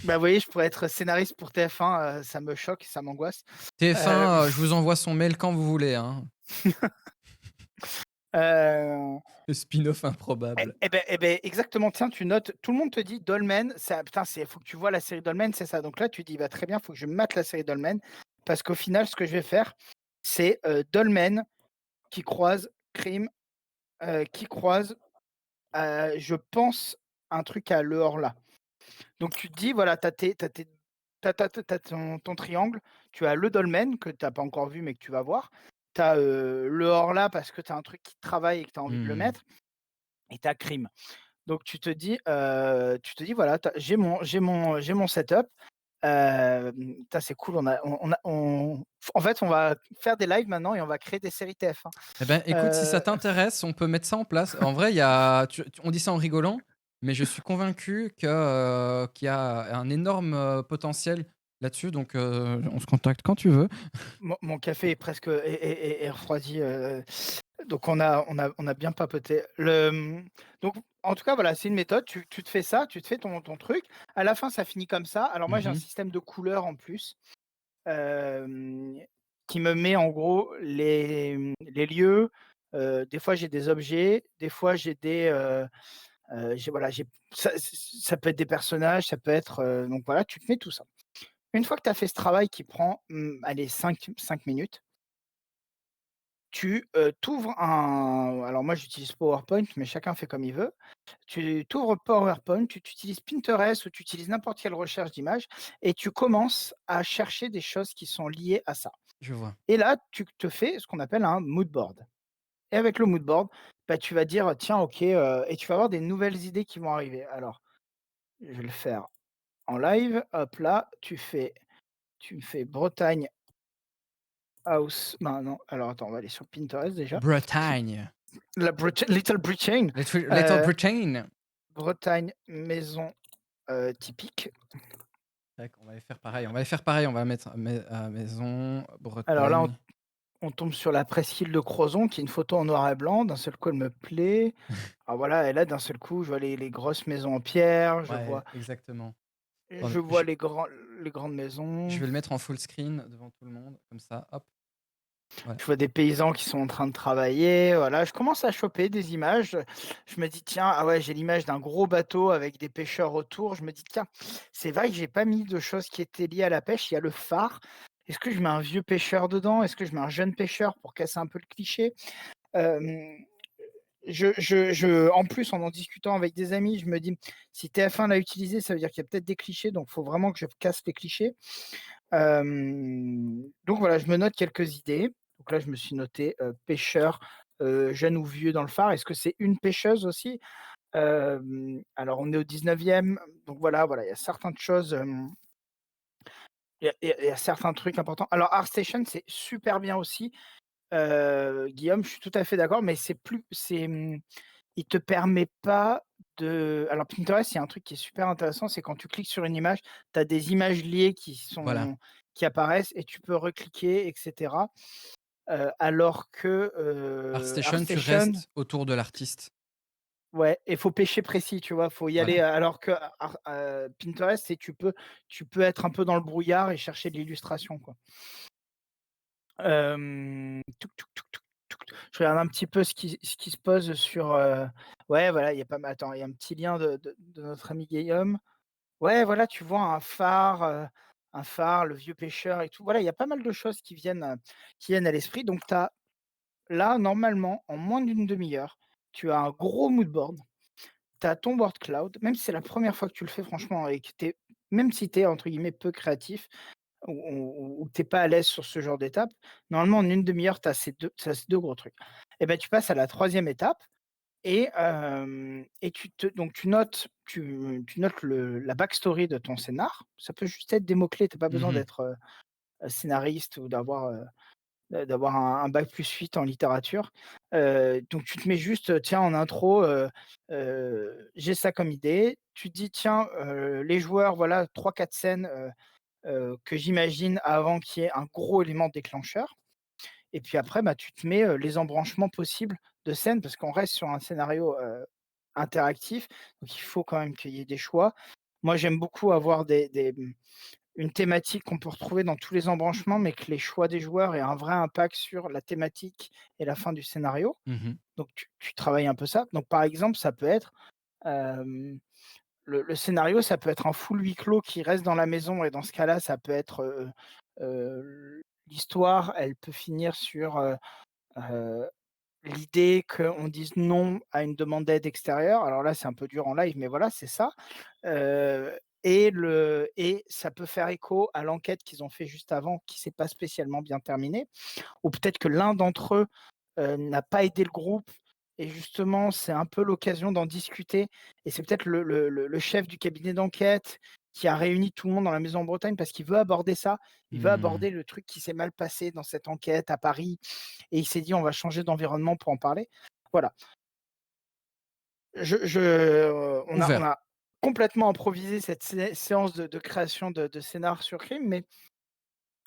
Bah, vous voyez, je pourrais être scénariste pour TF1, ça me choque, ça m'angoisse. Heu, TF1, je vous envoie son mail quand vous voulez, hein. heu, Le spin-off et improbable. et beh exactement, tiens, tu notes, tout le monde te dit Dolmen, ça putain, faut que tu vois la série Dolmen, c'est ça. Donc là, tu dis: «Bah, très bien, faut que je mate la série Dolmen», parce qu'au final, ce que je vais faire, c'est, Dolmen qui croise crime, qui croise je pense un truc à Le Horla. Donc tu te dis, voilà, tu as ton triangle, tu as le dolmen que tu as pas encore vu, mais que tu vas voir. Tu as, Le Horla parce que tu as un truc qui te travaille et que tu as envie de le Mmh. mettre et tu as crime. Donc tu te dis: «Voilà, j'ai mon setup». Putain, c'est cool, en fait, on va faire des lives maintenant et on va créer des séries TF1. Eh ben, écoute, si ça Heu, t'intéresse, on peut mettre ça en place. En vrai, il y a on dit ça en rigolant, mais je suis convaincu qu'il y a un énorme, potentiel là-dessus, donc on se contacte quand tu veux. Mon café est presque est refroidi, donc on a bien papoté. Donc en tout cas, voilà, c'est une méthode, tu te fais ça, tu te fais ton truc. À la fin, ça finit comme ça. Alors moi, j'ai un Mmh. système de couleurs en plus, hem, qui me met en gros les lieux, des fois j'ai des objets, des fois j'ai j'ai voilà, j'ai ça peut être des personnages, ça peut être, donc voilà, tu te mets tout ça. Une fois que tu as fait ce travail qui prend, allez 5 minutes, t'ouvres un alors moi j'utilise PowerPoint, mais chacun fait comme il veut. Tu t'ouvres PowerPoint, tu utilises Pinterest ou tu utilises n'importe quelle recherche d'images et tu commences à chercher des choses qui sont liées à ça. Je vois. Et là, tu te fais ce qu'on appelle un mood board et avec le mood board, bah, tu vas dire: «Tiens OK», et tu vas avoir des nouvelles idées qui vont arriver. Alors, je vais le faire en live. Hop là, tu me fais Bretagne House ben non, alors attends, on va aller sur Pinterest déjà. Bretagne. La Little Britain, Little heu, Britain. Bretagne maison, typique. Tac, on va aller faire pareil, on va aller faire pareil, on va mettre maison, Alors là, Bretagne. on tombe sur la presqu'île de Crozon qui est une photo en noir et blanc. D'un seul coup, elle me plaît. Alors voilà, et là, d'un seul coup, je vois les grosses maisons en pierre, Ouais, exactement. je Attendez, vois les grandes je maisons, vais le mettre en full screen devant tout le monde, comme ça, hop, voilà. je vois des paysans qui sont en train de travailler, voilà. Je commence à choper des images, je me dis: «Tiens, ah ouais, j'ai l'image d'un gros bateau avec des pêcheurs autour». Je me dis: «Tiens, c'est vrai que j'ai pas mis de choses qui étaient liées à la pêche». Il y a le phare. Est-ce que je mets un vieux pêcheur dedans? Est-ce que je mets un jeune pêcheur pour casser un peu le cliché? Hem en plus, en discutant avec des amis, je me dis: «Si TF1 l'a utilisé, ça veut dire qu'il y a peut-être des clichés, donc il faut vraiment que je casse les clichés». Donc voilà, je me note quelques idées. Donc là, je me suis noté, pêcheur, jeune ou vieux dans le phare. Est-ce que c'est une pêcheuse aussi? Alors on est au 19e, donc voilà, il y a certaines choses, il y a certains trucs importants. Alors ArtStation, c'est super bien aussi, Guillaume, je suis tout à fait d'accord, mais il te permet pas de alors Pinterest, il y a un truc qui est super intéressant, c'est quand tu cliques sur une image, tu as des images liées Voilà. qui apparaissent et tu peux recliquer et cetera. Alors que, ArtStation, tu ArtStation, restes autour de l'artiste. ouais, il faut pêcher précis, tu vois? Faut y aller, Voilà. alors que Pinterest, c'est tu peux être un peu dans le brouillard et chercher de l'illustration, quoi. Touc, touc, touc, touc, touc. Je regarde un petit peu ce qui se pose sur, ouais, voilà, il y a pas mal attends, il y a un petit lien de notre ami Guillaume. Ouais, voilà, tu vois un phare, le vieux pêcheur et tout. Voilà, il y a pas mal de choses qui viennent à l'esprit. Donc tu as là, normalement, en moins d'une demi-heure, tu as un gros mood board. Tu as ton board cloud, même si c'est la première fois que tu le fais franchement et que tu même si tu es entre guillemets «peu créatif», ou tu es pas à l'aise sur ce genre d'étape, normalement en une demi heure, tu as ces 2 gros trucs. Et ben tu passes à la troisième étape et tu notes la backstory de ton scénar. Ça peut juste être des mots clés, tu as pas besoin Mmh. d'être, scénariste ou d'avoir un bac +8 en littérature. Donc tu te mets juste, tiens en intro, j'ai ça comme idée. Tu te dis: «Tiens, les joueurs, voilà trois quatre scènes, que j'imagine avant qu'il y ait un gros élément déclencheur». Et puis après, bah, tu te mets, les embranchements possibles de scènes parce qu'on reste sur un scénario, interactif, donc il faut quand même qu'il y ait des choix. Moi, j'aime beaucoup avoir une thématique qu'on peut retrouver dans tous les embranchements, mais que les choix des joueurs aient un vrai impact sur la thématique et la fin du scénario. Mmh. Donc tu travailles un peu ça. Donc par exemple, ça peut être, hem le scénario, ça peut être un full huis clos qui reste dans la maison et dans ce cas-là, ça peut être, l'histoire, elle peut finir sur, heu, l'idée qu'on dise non à une demande d'aide extérieure. Alors là, c'est un peu dur en live, mais voilà, c'est ça. Et ça peut faire écho à l'enquête qu'ils ont fait juste avant, qui s'est pas spécialement bien terminée. Ou peut-être que l'un d'entre eux n'a pas aidé le groupe et justement, c'est un peu l'occasion d'en discuter et c'est peut-être le chef du cabinet d'enquête qui a réuni tout le monde dans la maison en Bretagne parce qu'il veut aborder ça. Il veut Mmh. aborder le truc qui s'est mal passé dans cette enquête à Paris et il s'est dit: «On va changer d'environnement pour en parler». Voilà. On a on Ouvert. a complètement improvisé cette séance de création de scénar sur crime,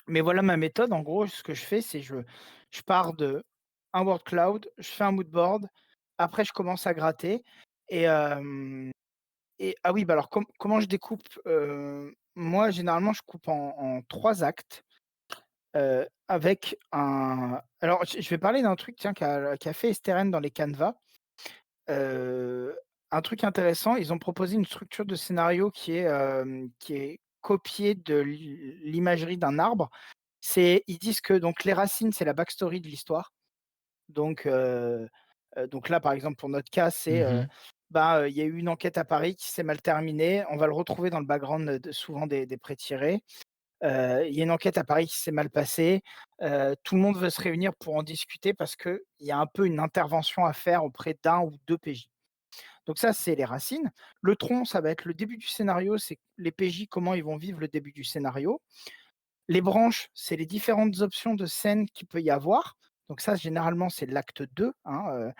mais voilà ma méthode. En gros, ce que je fais, c'est je pars de un word cloud, je fais un mood board, après je commence à gratter et ah oui, bah, alors comment je découpe? Moi, généralement, je coupe en 3 actes, avec un alors je vais parler d'un truc, tiens, qu'a fait Esteren dans les canevas. Heu, un truc intéressant, ils ont proposé une structure de scénario qui est copiée de l'imagerie d'un arbre. Ils disent que donc les racines, c'est la backstory de l'histoire. Donc donc là, par exemple, pour notre cas, Mmh. il y a eu une enquête à Paris qui s'est mal terminée. On va le retrouver dans le background de souvent des pré-tirés. Il y a une enquête à Paris qui s'est mal passée. Tout le monde veut se réunir pour en discuter parce qu'il y a un peu une intervention à faire auprès d'un ou 2 PJ. Donc ça, c'est les racines. Le tronc, ça va être le début du scénario, c'est les PJ, comment ils vont vivre le début du scénario. Les branches, c'est les différentes options de scènes qu'il peut y avoir. Donc ça, généralement, c'est l'acte 2, hein,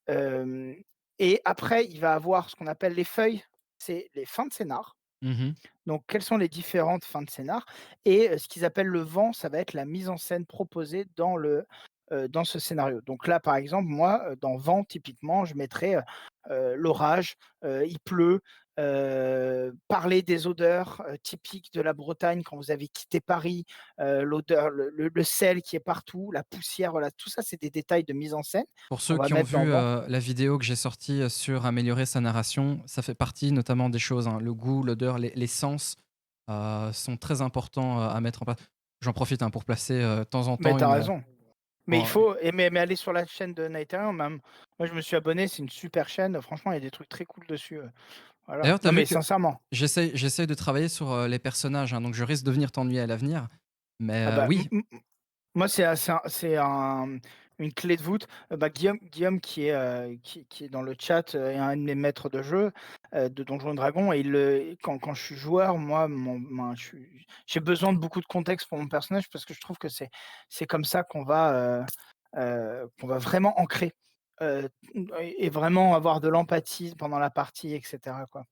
hem et après, il va avoir ce qu'on appelle les feuilles, c'est les fins de scénar. Mmh. Donc quelles sont les différentes fins de scénar et ce qu'ils appellent le vent, ça va être la mise en scène proposée dans ce scénario. Donc là, par exemple, moi, dans vent, typiquement, je mettrais, l'orage, il pleut, parler des odeurs, typiques de la Bretagne quand vous avez quitté Paris, l'odeur, le sel qui est partout, la poussière, voilà, tout ça, c'est des détails de mise en scène Pour qu'on ceux va qui ont mettre dans vu, vent. la vidéo que j'ai sortie, sur améliorer sa narration, ça fait partie notamment des choses, hein. Le goût, l'odeur, les sens, sont très importants, à mettre en place. J'en profite, hein, pour placer, de temps en Mais temps tu as une, raison. Mais il en faut mais aller sur la chaîne de Nighterion, même moi je me suis abonné, c'est une super chaîne, franchement il y a des trucs très cool dessus, voilà. d'ailleurs, tu Non as vu mais que sincèrement, j'essaie de travailler sur, les personnages, hein, donc je risque de venir t'ennuyer à l'avenir. Mais, ah bah, oui, moi une clé de voûte. Guillaume qui est dans le chat, est un de mes maîtres de jeu, de Donjons& et Dragons et quand je suis joueur, moi j'ai besoin de beaucoup de contexte pour mon personnage parce que je trouve que c'est comme ça qu'on va vraiment ancrer, heu, et vraiment avoir de l'empathie pendant la partie et cetera, quoi.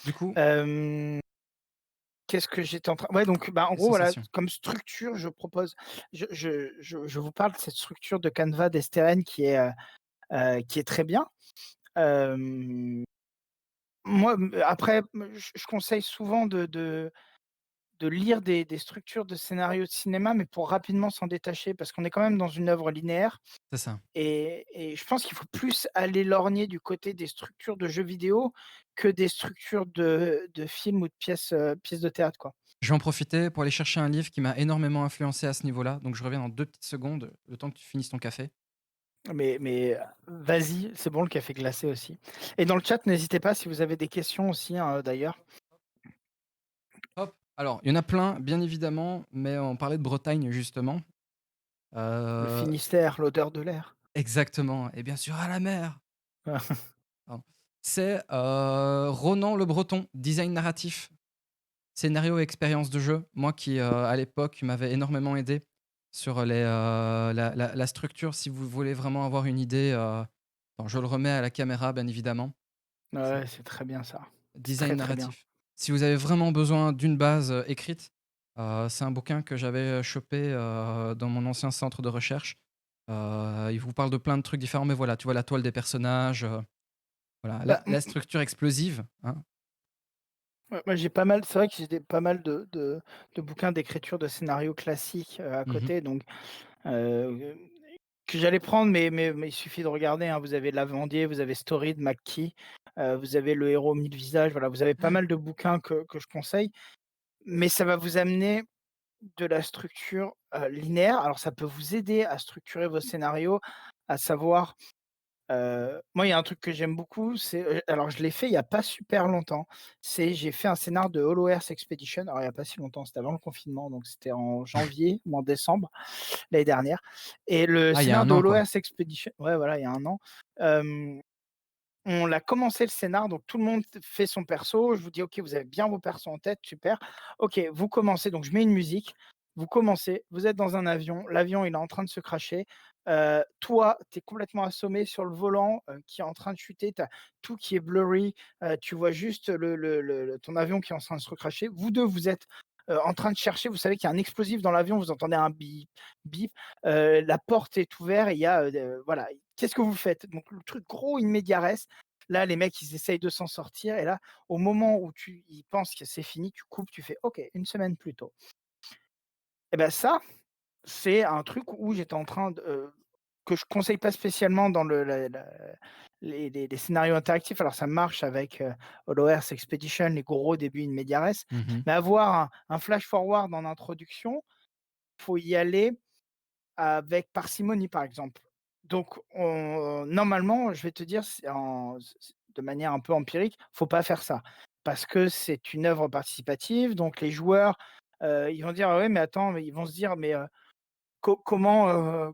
du coup, Hem Qu'est-ce que j'étais en train ouais, donc bah, en les gros, voilà, sensations. comme structure, je propose je vous parle de cette structure de Canva d'Esteren qui est très bien. Hem, moi, après, je conseille souvent de lire des structures de scénarios de cinéma, mais pour rapidement s'en détacher, parce qu'on est quand même dans une œuvre linéaire C'est ça. et je pense qu'il faut plus aller lorgner du côté des structures de jeux vidéo que des structures de films ou de pièces de théâtre, quoi. Je vais en profiter pour aller chercher un livre qui m'a énormément influencé à ce niveau-là, donc je reviens dans 2 petites secondes, le temps que tu finisses ton café. Mais vas-y, c'est bon le café glacé aussi et dans le chat, n'hésitez pas si vous avez des questions aussi, hein, d'ailleurs. Hop, alors il y en a plein, bien évidemment, mais on parlait de Bretagne justement. Le Heu, Finistère, l'odeur de l'air. exactement et bien sûr à la mer. Pardon. C'est, Ronan Le Breton, design narratif, scénario et expérience de jeu. Moi qui, à l'époque, m'avait énormément aidé sur la structure. Si vous voulez vraiment avoir une idée, attends, je le remets à la caméra, bien évidemment. C'est Ouais, c'est très bien ça. C'est design très, très bien. narratif. Si vous avez vraiment besoin d'une base, écrite, c'est un bouquin que j'avais, chopé, dans mon ancien centre de recherche. Il vous parle de plein de trucs différents, mais voilà, tu vois la toile des personnages, voilà, Bah, la structure explosive, hein. moi j'ai pas mal c'est vrai que j'ai pas mal de bouquins d'écriture de scénarios classiques, à Mmh. côté donc heu, que j'allais prendre mais il suffit de regarder, hein. Vous avez Lavandier, vous avez Story de McKee, vous avez Le héros aux 1000 visages, voilà, vous avez pas mal de bouquins que je conseille, mais ça va vous amener de la structure, linéaire. Alors ça peut vous aider à structurer vos scénarios, à savoir, moi il y a un truc que j'aime beaucoup, alors je l'ai fait il y a pas super longtemps, j'ai fait un scénar de Hollow Earth Expedition, alors il y a pas si longtemps, c'était avant le confinement, donc c'était en janvier ou en décembre l'année dernière et le Ah, il y a scénar un de an, Hollow quoi. Earth Expedition ouais, voilà, il y a un an, hem, on l'a commencé le scénar, donc tout le monde fait son perso. Je vous dis: «OK, vous avez bien vos persos en tête, super. OK, vous commencez», donc je mets une musique. vous commencez, vous êtes dans un avion, l'avion il est en train de se crasher, toi, tu es complètement assommé sur le volant, qui est en train de chuter, tu as tout qui est blurry, tu vois juste ton avion qui est en train de se recracher. Vous 2 vous êtes, en train de chercher, vous savez qu'il y a un explosif dans l'avion, vous entendez un bip, bip, la porte est ouverte et il y a, voilà. Qu'est-ce que vous faites? Donc le truc gros in medias res, là les mecs ils essayent de s'en sortir et là, au moment où ils pensent que c'est fini, tu coupes, tu fais: «OK, une semaine plus tôt». Et ben ça, c'est un truc où j'étais en train de, que je conseille pas spécialement dans les scénarios interactifs. Alors ça marche avec, HoloEarth Expedition, les gros débuts in medias res, Mmh. mais avoir un flash forward en introduction, faut y aller avec parcimonie, par exemple. Donc normalement, je vais te dire, c'est de manière un peu empirique, faut pas faire ça. Parce que c'est une œuvre participative, donc les joueurs, ils vont dire: «Ah ouais, mais attends», mais ils vont se dire: «Mais, comment,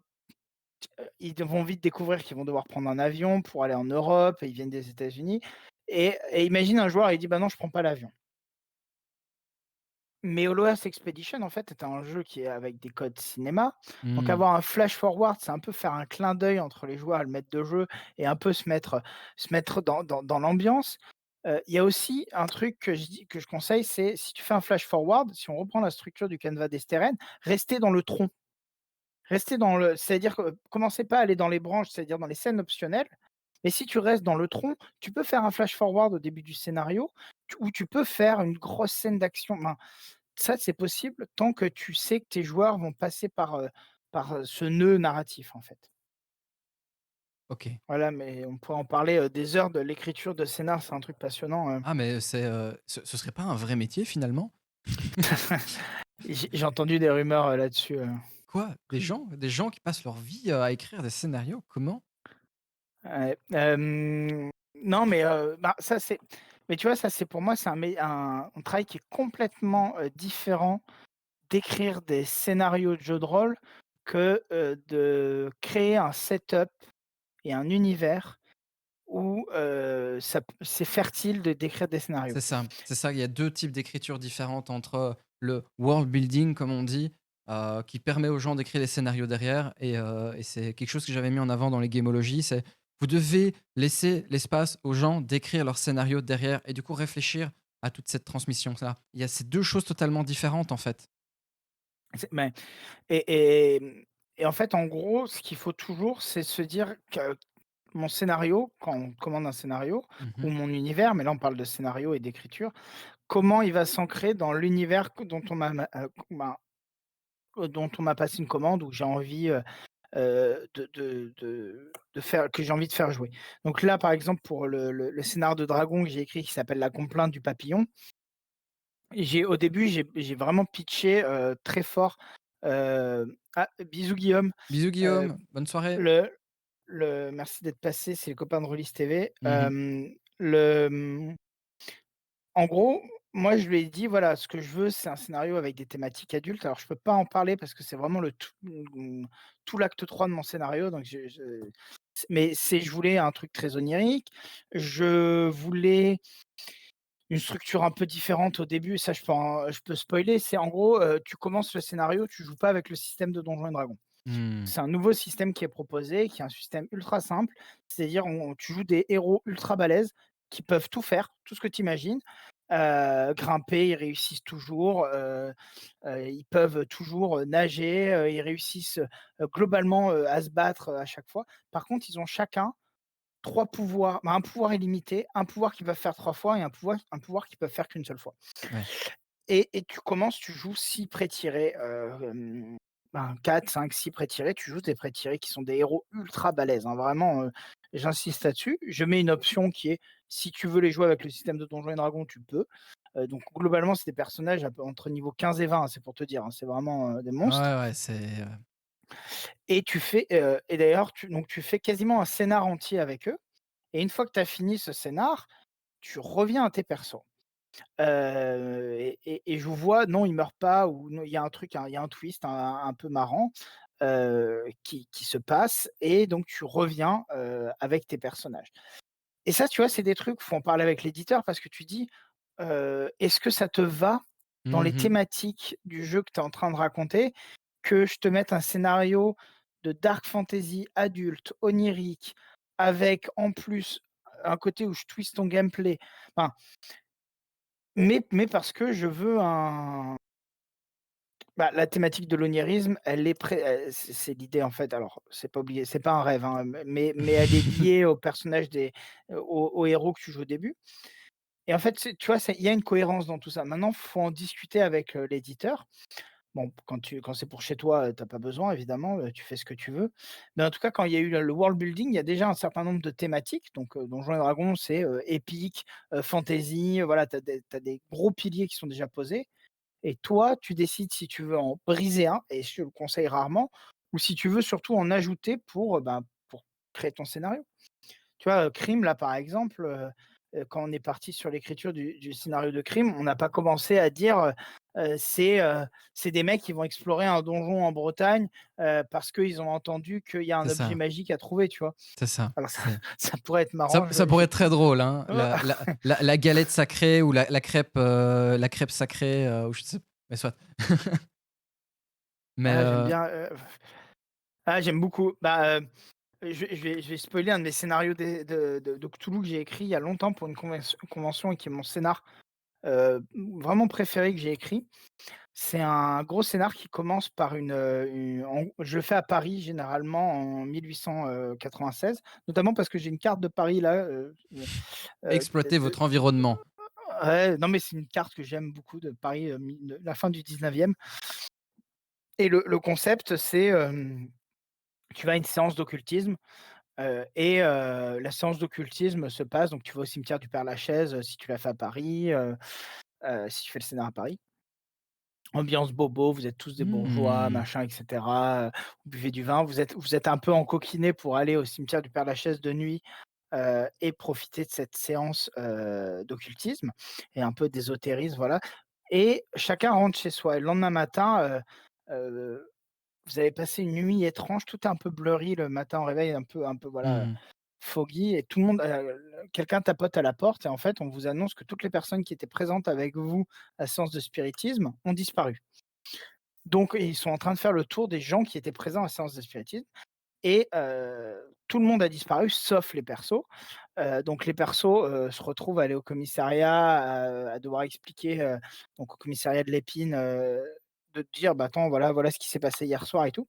ils vont vite découvrir qu'ils vont devoir prendre un avion pour aller en Europe et ils viennent des États-Unis et imagine un joueur, il dit: «Bah non, je prends pas l'avion». Mais HoloEarth Expedition, en fait, est un jeu qui est avec des codes cinéma. Donc Mmh. avoir un flash forward, c'est un peu faire un clin d'œil entre les joueurs et le maître de jeu et un peu se mettre dans l'ambiance. Il y a aussi un truc que je conseille, c'est si tu fais un flash forward, si on reprend la structure du canevas d'Esteren, restez dans le tronc. Restez dans le C'est-à-dire que commencez pas à aller dans les branches, c'est-à-dire dans les scènes optionnelles, mais si tu restes dans le tronc, tu peux faire un flash forward au début du scénario, où tu peux faire une grosse scène d'action. Ben, ça, c'est possible tant que tu sais que tes joueurs vont passer par ce nœud narratif, en fait. OK. Voilà, mais on pourrait en parler, des heures de l'écriture de scénar, c'est un truc passionnant. Ah mais ce serait pas un vrai métier finalement? J'ai entendu des rumeurs, là-dessus. Quoi? Des gens qui passent leur vie, à écrire des scénarios? Comment? Ouais, non, mais bah, ça, mais tu vois, ça, c'est pour moi, c'est un travail qui est complètement, différent d'écrire des scénarios de jeux de rôle que, de créer un setup et un univers où, c'est fertile de d'écrire des scénarios. C'est ça, il y a 2 types d'écriture différentes entre le world building comme on dit, qui permet aux gens d'écrire les scénarios derrière et c'est quelque chose que j'avais mis en avant dans les gamologies, c'est vous devez laisser l'espace aux gens d'écrire leurs scénarios derrière et du coup réfléchir à toute cette transmission-là. Il y a ces 2 choses totalement différentes en fait. Mais et et mmh et en fait, en gros, ce qu'il faut toujours, c'est se dire que mon scénario, quand on commande un scénario ou Mmh. mon univers, mais là, on parle de scénario et d'écriture, comment il va s'ancrer dans l'univers dont on m'a passé une commande, où j'ai envie, de faire que j'ai envie de faire jouer. Donc là, par exemple, pour le scénario de dragon que j'ai écrit qui s'appelle «La complainte du papillon», au début, j'ai vraiment pitché, très fort, bisous Guillaume, Bisous heu, Guillaume, bonne soirée. le merci d'être passé, c'est le copain de Rollis TV. Mmh. Le, mmh En gros, moi, je lui ai dit: «Voilà, ce que je veux, c'est un scénario avec des thématiques adultes». Alors je peux pas en parler parce que c'est vraiment tout l'acte 3 de mon scénario, donc je voulais un truc très onirique. Je voulais une structure un peu différente au début, ça je peux spoiler. C'est en gros, tu commences le scénario, tu joues pas avec le système de Donjons& et Dragons. Mmh. C'est un nouveau système qui est proposé, qui est un système ultra simple. C'est-à-dire tu joues des héros ultra balèzes qui peuvent tout faire, tout ce que tu imagines. Grimper, ils réussissent toujours, ils peuvent toujours, nager, ils réussissent, globalement, à se battre, à chaque fois. Par contre, ils ont chacun 3 pouvoirs, bah, un pouvoir illimité, un pouvoir qu'ils peuvent faire 3 fois et un pouvoir qu'ils peuvent faire qu'une seule fois. Ouais. Et tu commences, tu joues 6 prêts tirés, ben 4-5-6 prêts tirés. Tu joues des prêts tirés qui sont des héros ultra balèzes, hein, vraiment, j'insiste là-dessus. Je mets une option qui est, si tu veux les jouer avec le système de Donjons& et Dragons, tu peux. Donc globalement, c'est des personnages un peu entre niveau 15 et 20, hein, c'est pour te dire, hein, c'est vraiment, des Ouais, monstres. ouais, c'est, Et d'ailleurs, tu fais quasiment un scénar entier avec eux, et une fois que tu as fini ce scénar, tu reviens à tes persos. Et je vous vois, non, il meurt pas, ou non, il y a un truc, il y a un twist un peu marrant, qui se passe, et donc tu reviens, avec tes personnages. Et ça, tu vois, c'est des trucs, faut en parler avec l'éditeur parce que tu dis: «Est-ce que ça te va?» dans les Mmh. thématiques du jeu que tu es en train de raconter, que je te mette un scénario de dark fantasy adulte, onirique, avec en plus un côté où je twist ton gameplay. Enfin, mais parce que je veux un bah, la thématique de l'onirisme, elle est c'est l'idée en fait, alors c'est pas oublié, c'est pas un rêve, hein, mais elle est liée au personnage aux héros que tu joues au début et en fait, tu vois, il y a une cohérence dans tout ça. Maintenant, faut en discuter avec, l'éditeur. Bon, quand c'est pour chez toi, tu pas besoin évidemment, tu fais ce que tu veux. Mais en tout cas, quand il y a eu le world building, il y a déjà un certain nombre de thématiques. Donc, Donjons et Dragons, c'est, épique, fantasy, voilà, tu des gros piliers qui sont déjà posés et toi, tu décides si tu veux en briser un et je te le conseille rarement ou si tu veux surtout en ajouter pour créer ton scénario. Tu vois, Crime là, par exemple, quand on est parti sur l'écriture du scénario de Crime, on n'a pas commencé à dire, c'est des mecs qui vont explorer un donjon en Bretagne, parce qu'ils ont entendu qu'il y a un C'est objet ça, magique à trouver, tu vois? c'est ça. Alors ça C'est ça pourrait être ça marrant, ça pourrait être très drôle, hein, ouais, la galette sacrée ou la crêpe sacrée, ou je sais mais soit. Mais ah j'aime bien, j'aime beaucoup. Je vais spoiler un de mes scénarios de Cthulhu que j'ai écrit il y a longtemps pour une convention et qui est mon scénar, vraiment préféré que j'ai écrit. C'est un gros scénar qui commence par je le fais à Paris généralement en 1896, notamment parce que j'ai une carte de Paris là, exploitez de votre environnement. ouais, non mais c'est une carte que j'aime beaucoup de Paris, de la fin du 19e et le concept c'est, tu vas à une séance d'occultisme. La séance d'occultisme se passe donc tu vas au cimetière du Père-Lachaise, si tu l'as fait à Paris, si tu fais le scénar à Paris. Ambiance bobo, vous êtes tous des bourgeois, Mmh. machin et cetera, vous buvez du vin, vous êtes un peu encoquinés pour aller au cimetière du Père-Lachaise de nuit, et profiter de cette séance, d'occultisme et un peu d'ésotérisme, voilà et chacun rentre chez soi et le lendemain matin, heu vous avez passé une nuit étrange, tout est un peu blurry le matin au réveil, un peu voilà, Mmh. foggy et tout le monde, quelqu'un tapote à la porte et en fait, on vous annonce que toutes les personnes qui étaient présentes avec vous à la séance de spiritisme ont disparu. Donc ils sont en train de faire le tour des gens qui étaient présents à la séance de spiritisme et tout le monde a disparu sauf les persos. Donc les persos, se retrouvent à aller au commissariat, à devoir expliquer, donc au commissariat de l'Épine, de dire: «Bah, attends, voilà ce qui s'est passé hier soir et tout».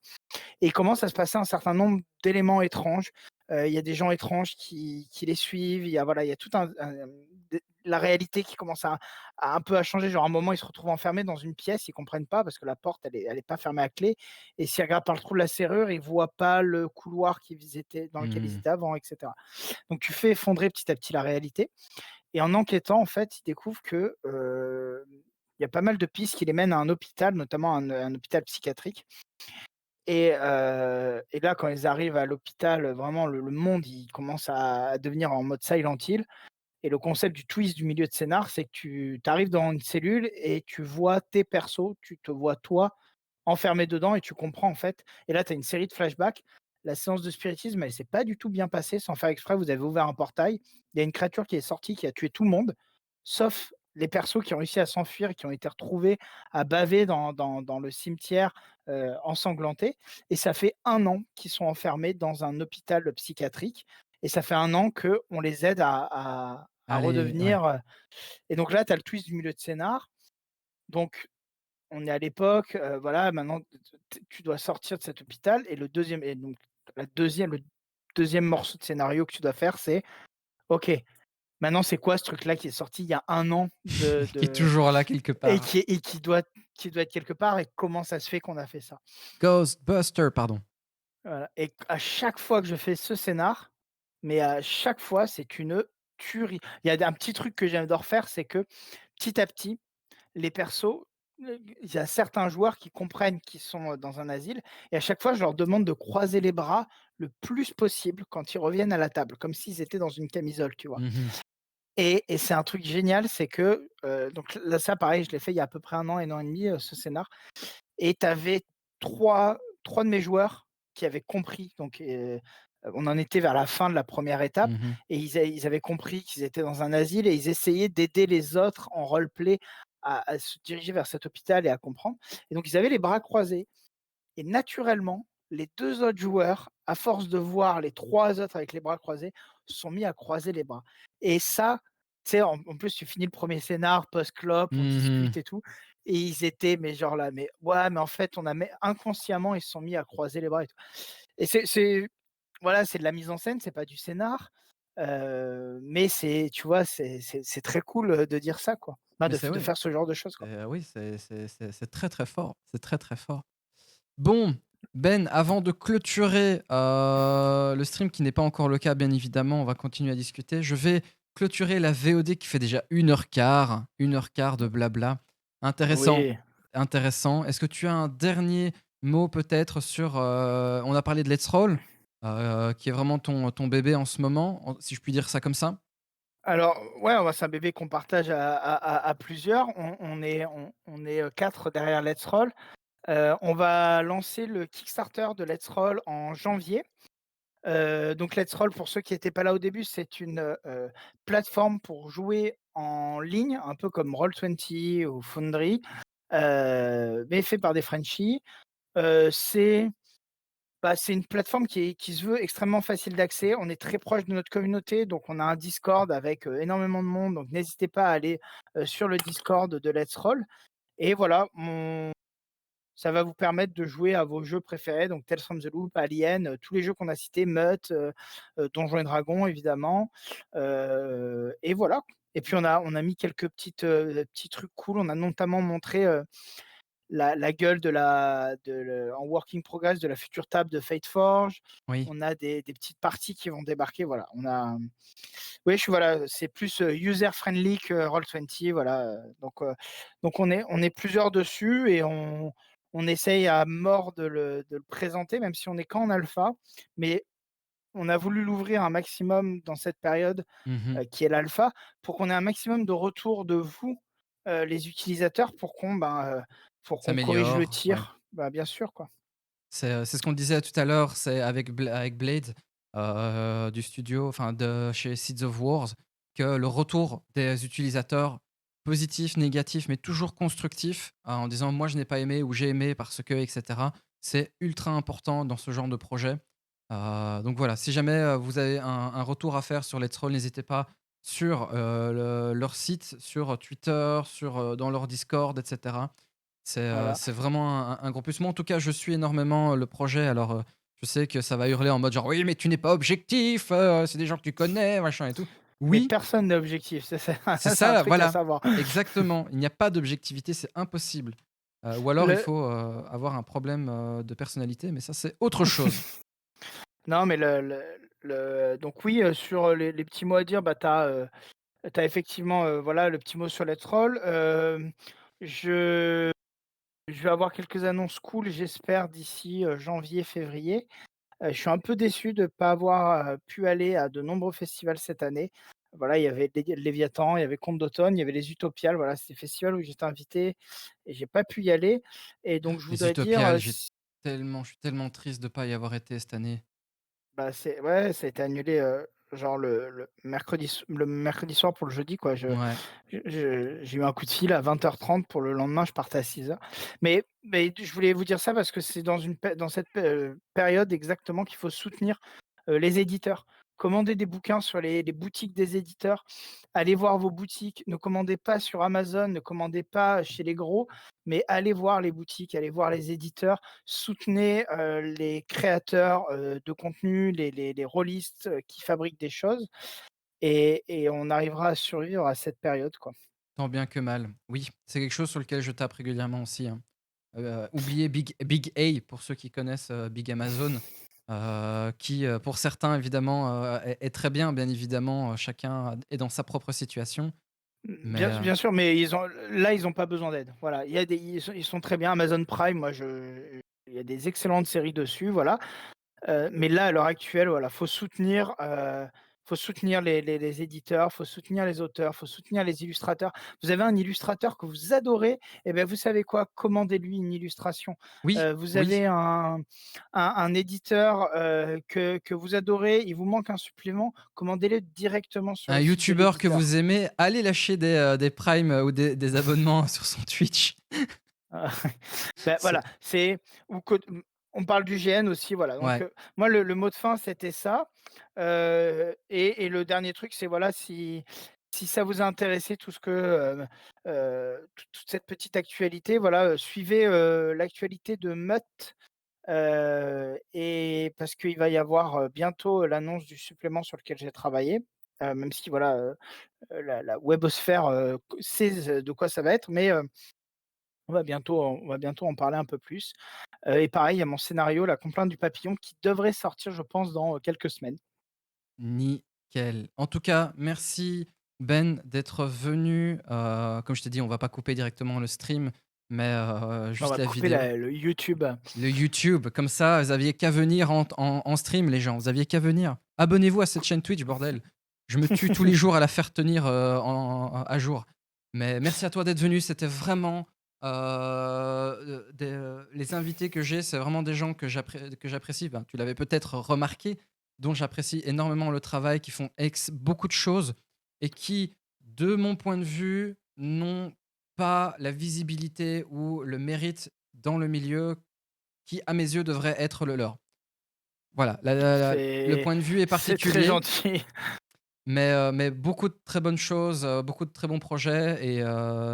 Et il commence à se passer un certain nombre d'éléments étranges. Il y a des gens étranges qui les suivent, il y a tout un d la réalité qui commence à un peu à changer. Genre, à un moment, ils se retrouvent enfermés dans une pièce, ils comprennent pas parce que la porte, elle est pas fermée à clé et s'ils regardent par le trou de la serrure, ils voient pas le couloir dans lequel ils Mmh. étaient avant et cetera. Donc tu fais effondrer petit à petit la réalité et en enquêtant, en fait, ils découvrent que, il y a pas mal de pistes qui les mènent à un hôpital, notamment un hôpital psychiatrique et là, quand ils arrivent à l'hôpital, vraiment le monde, il commence à devenir en mode Silent Hill et le concept du twist du milieu de scénar, c'est que tu arrives dans une cellule et tu vois tes persos, tu te vois toi enfermé dedans et tu comprends en fait et là, tu as une série de flashbacks. La séance de spiritisme, elle s'est pas du tout bien passée, sans faire exprès, vous avez ouvert un portail. Il y a une créature qui est sortie, qui a tué tout le monde, sauf les persos qui ont réussi à s'enfuir et qui ont été retrouvés à baver dans le cimetière, ensanglantés et ça fait 1 an qu'ils sont enfermés dans un hôpital psychiatrique et ça fait 1 an qu'on les aide à Allez, ouais. redevenir, et donc là, tu as le twist du milieu de scénar. Donc on est à l'époque, voilà, maintenant tu dois sortir de cet hôpital et le 2e morceau de scénario que tu dois faire, c'est: «OK, maintenant c'est quoi ce truc-là qui est sorti il y a 1 an Qui est toujours là quelque et part. qui doit être quelque part et comment ça se fait qu'on a fait ça?» Ghostbuster, pardon. Voilà et à chaque fois que je fais ce scénar, mais à chaque fois, c'est une tuerie. Il y a un petit truc que j'adore faire, c'est que petit à petit les persos, il y a certains joueurs qui comprennent qu'ils sont, dans un asile et à chaque fois, je leur demande de croiser les bras le plus possible quand ils reviennent à la table, comme s'ils étaient dans une camisole, tu vois? Mmh. Et c'est un truc génial, c'est que, donc là, ça pareil, je l'ai fait il y a à peu près 1 an et demi, ce scénar et tu avais 3 de mes joueurs qui avaient compris donc on en était vers la fin de la première étape Mmh. et ils avaient compris qu'ils étaient dans un asile et ils essayaient d'aider les autres en roleplay à se diriger vers cet hôpital et à comprendre et donc ils avaient les bras croisés et naturellement, les 2 autres joueurs, à force de voir les 3 autres avec les bras croisés, se sont mis à croiser les bras et ça, tu sais, en plus, tu finis le premier scénar post-clope, on Mmh. discute et tout et ils étaient mais genre là: «Mais ouais, mais en fait, on a mais» inconsciemment, ils se sont mis à croiser les bras et tout et c'est voilà, c'est de la mise en scène, c'est pas du scénar, mais c'est tu vois, c'est très cool, de dire ça, quoi. Bah, Mais c'est de ouais, faire ce genre de choses, quoi. oui, c'est très, très fort. C'est très, très fort. Bon, Ben, avant de clôturer, le stream qui n'est pas encore le cas bien évidemment, on va continuer à discuter. Je vais clôturer la VOD qui fait déjà 1h15, 1h15 de blabla. Intéressant, Oui. intéressant. Est-ce que tu as un dernier mot peut-être sur, on a parlé de Let's Roll, qui est vraiment ton bébé en ce moment, en si je puis dire ça comme ça? Alors, ouais, c'est un bébé qu'on partage à plusieurs. On est, 4 derrière Let's Roll. On va lancer le Kickstarter de Let's Roll en janvier. Donc Let's Roll, pour ceux qui étaient pas là au début, c'est une, plateforme pour jouer en ligne, un peu comme Roll20 ou Foundry, mais fait par des Frenchies. C'est c'est une plateforme qui se veut extrêmement facile d'accès. On est très proche de notre communauté, donc on a un Discord avec, énormément de monde, donc n'hésitez pas à aller, sur le Discord de Let's Roll et voilà, ça va vous permettre de jouer à vos jeux préférés, donc Tales from the Loop, Alien, tous les jeux qu'on a cités, Mutt, Donjons et Dragons évidemment, et voilà. Et puis on a mis quelques petits trucs cool. On a notamment montré, la gueule en working progress de la future table de Fate Forge. Oui. On a des petites parties qui vont débarquer, voilà. Oui, voilà, c'est plus, user friendly que Roll20, voilà, donc on est plusieurs dessus et on essaye à mort de le présenter, même si on est qu'en alpha, mais on a voulu l'ouvrir un maximum dans cette période, Mmh. qui est l'alpha, pour qu'on ait un maximum de retours de vous, les utilisateurs, pour qu'on corrige le S'améliore, ouais. tir. Bah, bien sûr, quoi. C'est ce qu'on disait tout à l'heure, c'est avec Blade, du studio, enfin de chez Seeds of Wars, que le retour des utilisateurs, positif, négatif, mais toujours constructif, en disant: «Moi je n'ai pas aimé» ou «J'ai aimé parce que» et cetera. C'est ultra important dans ce genre de projet. Donc voilà, si jamais, vous avez un retour à faire sur Let's Roll, n'hésitez pas sur, leur site, sur Twitter, sur, dans leur Discord et cetera. Voilà. C'est vraiment un gros plus. Moi, en tout cas, je suis énormément, le projet. Alors, je sais que ça va hurler en mode genre: «Oui, mais tu n'es pas objectif, c'est des gens que tu connais, machin et tout». Mais Oui, personne n'est objectif, ça c'est c'est c'est un ça, truc à voilà, savoir. exactement. Il n'y a pas d'objectivité, c'est impossible. Ou alors il Le faut, avoir un problème, de personnalité, mais ça, c'est autre chose. Non, mais donc oui, sur les petits mots à dire, bah, tu effectivement, voilà, le petit mot sur Let's Roll. Je je vais avoir quelques annonces cool, j'espère, d'ici, janvier, février. Je suis un peu déçu de ne pas avoir, pu aller à de nombreux festivals cette année. Voilà, il y avait Léviathan, il y avait Contes d'automne, il y avait les Utopiales, voilà, c'est des festivals où j'étais invité et j'ai pas pu y aller et donc je Les voudrais dire, Utopiales, je suis tellement triste de pas y avoir été cette année. bah, c'est ouais, ça a été annulé, genre le mercredi soir pour le jeudi, quoi. Ouais. J'ai eu un coup de fil à 20h30 pour le lendemain, je partais à 6h. Mais je voulais vous dire ça parce que c'est dans cette période exactement qu'il faut soutenir, les éditeurs. Commandez des bouquins sur les boutiques des éditeurs. Allez voir vos boutiques. Ne commandez pas sur Amazon, ne commandez pas chez les gros, mais allez voir les boutiques, allez voir les éditeurs. Soutenez, les créateurs, de contenu, les rôlistes, qui fabriquent des choses et on arrivera à survivre à cette période, quoi. Tant bien que mal. Oui, c'est quelque chose sur lequel je tape régulièrement aussi, hein. Oubliez Big A pour ceux qui connaissent, Big Amazon, qui, pour certains évidemment, est très bien, bien évidemment, chacun est dans sa propre situation. Mais, Bien sûr, mais ils ont pas besoin d'aide. Voilà, il y a des ils sont très bien. Amazon Prime, il y a des excellentes séries dessus, voilà. Mais là, à l'heure actuelle, voilà, faut soutenir, faut soutenir les éditeurs, faut soutenir les auteurs, faut soutenir les illustrateurs. Vous avez un illustrateur que vous adorez, et ben vous savez quoi? Commandez-lui une illustration. Oui, Vous oui, avez un éditeur, que vous adorez, il vous manque un supplément, commandez-le directement sur un le site de youtubeur que vous l'éditeur. aimez, allez lâcher des primes ou des abonnements sur son Twitch. Bah, C'est voilà, c'est ou que on parle du GN aussi, voilà, donc ouais, moi le mot de fin c'était ça, et le dernier truc c'est voilà, si ça vous a intéressé tout ce que, toute cette petite actualité, voilà, suivez, l'actualité de Mutt, et parce qu'il va y avoir, bientôt, l'annonce du supplément sur lequel j'ai travaillé, même si voilà, la webosphère, sait de quoi ça va être, mais on va bientôt en parler un peu plus. Et pareil, il y a mon scénario, La complainte du papillon, qui devrait sortir, je pense, dans, quelques semaines. nickel. En tout cas, merci Ben d'être venu. Comme je t'ai dit, on va pas couper directement le stream, mais On juste va la couper vidéo. le YouTube. Le YouTube, comme ça, vous aviez qu'à venir en stream, les gens. Vous aviez qu'à venir. Abonnez-vous à cette chaîne Twitch, bordel. Je me tue tous les jours à la faire tenir à jour. Mais merci à toi d'être venu. C'était vraiment. Les invités que j'ai, c'est vraiment des gens que j'apprécie. Ben, tu l'avais peut-être remarqué, dont j'apprécie énormément le travail, qui font beaucoup de choses et qui, de mon point de vue, n'ont pas la visibilité ou le mérite dans le milieu qui, à mes yeux, devrait être le leur. Voilà, le C'est point de vue est c'est très particulier, gentil. mais beaucoup de très bonnes choses, beaucoup de très bons projets et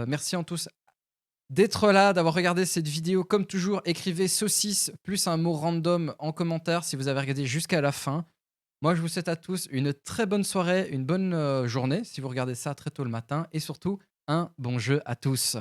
merci en tous d'être là, d'avoir regardé cette vidéo. Comme toujours, écrivez saucisse plus un mot random en commentaire si vous avez regardé jusqu'à la fin. Moi, je vous souhaite à tous une très bonne soirée, une bonne journée si vous regardez ça très tôt le matin et surtout un bon jeu à tous.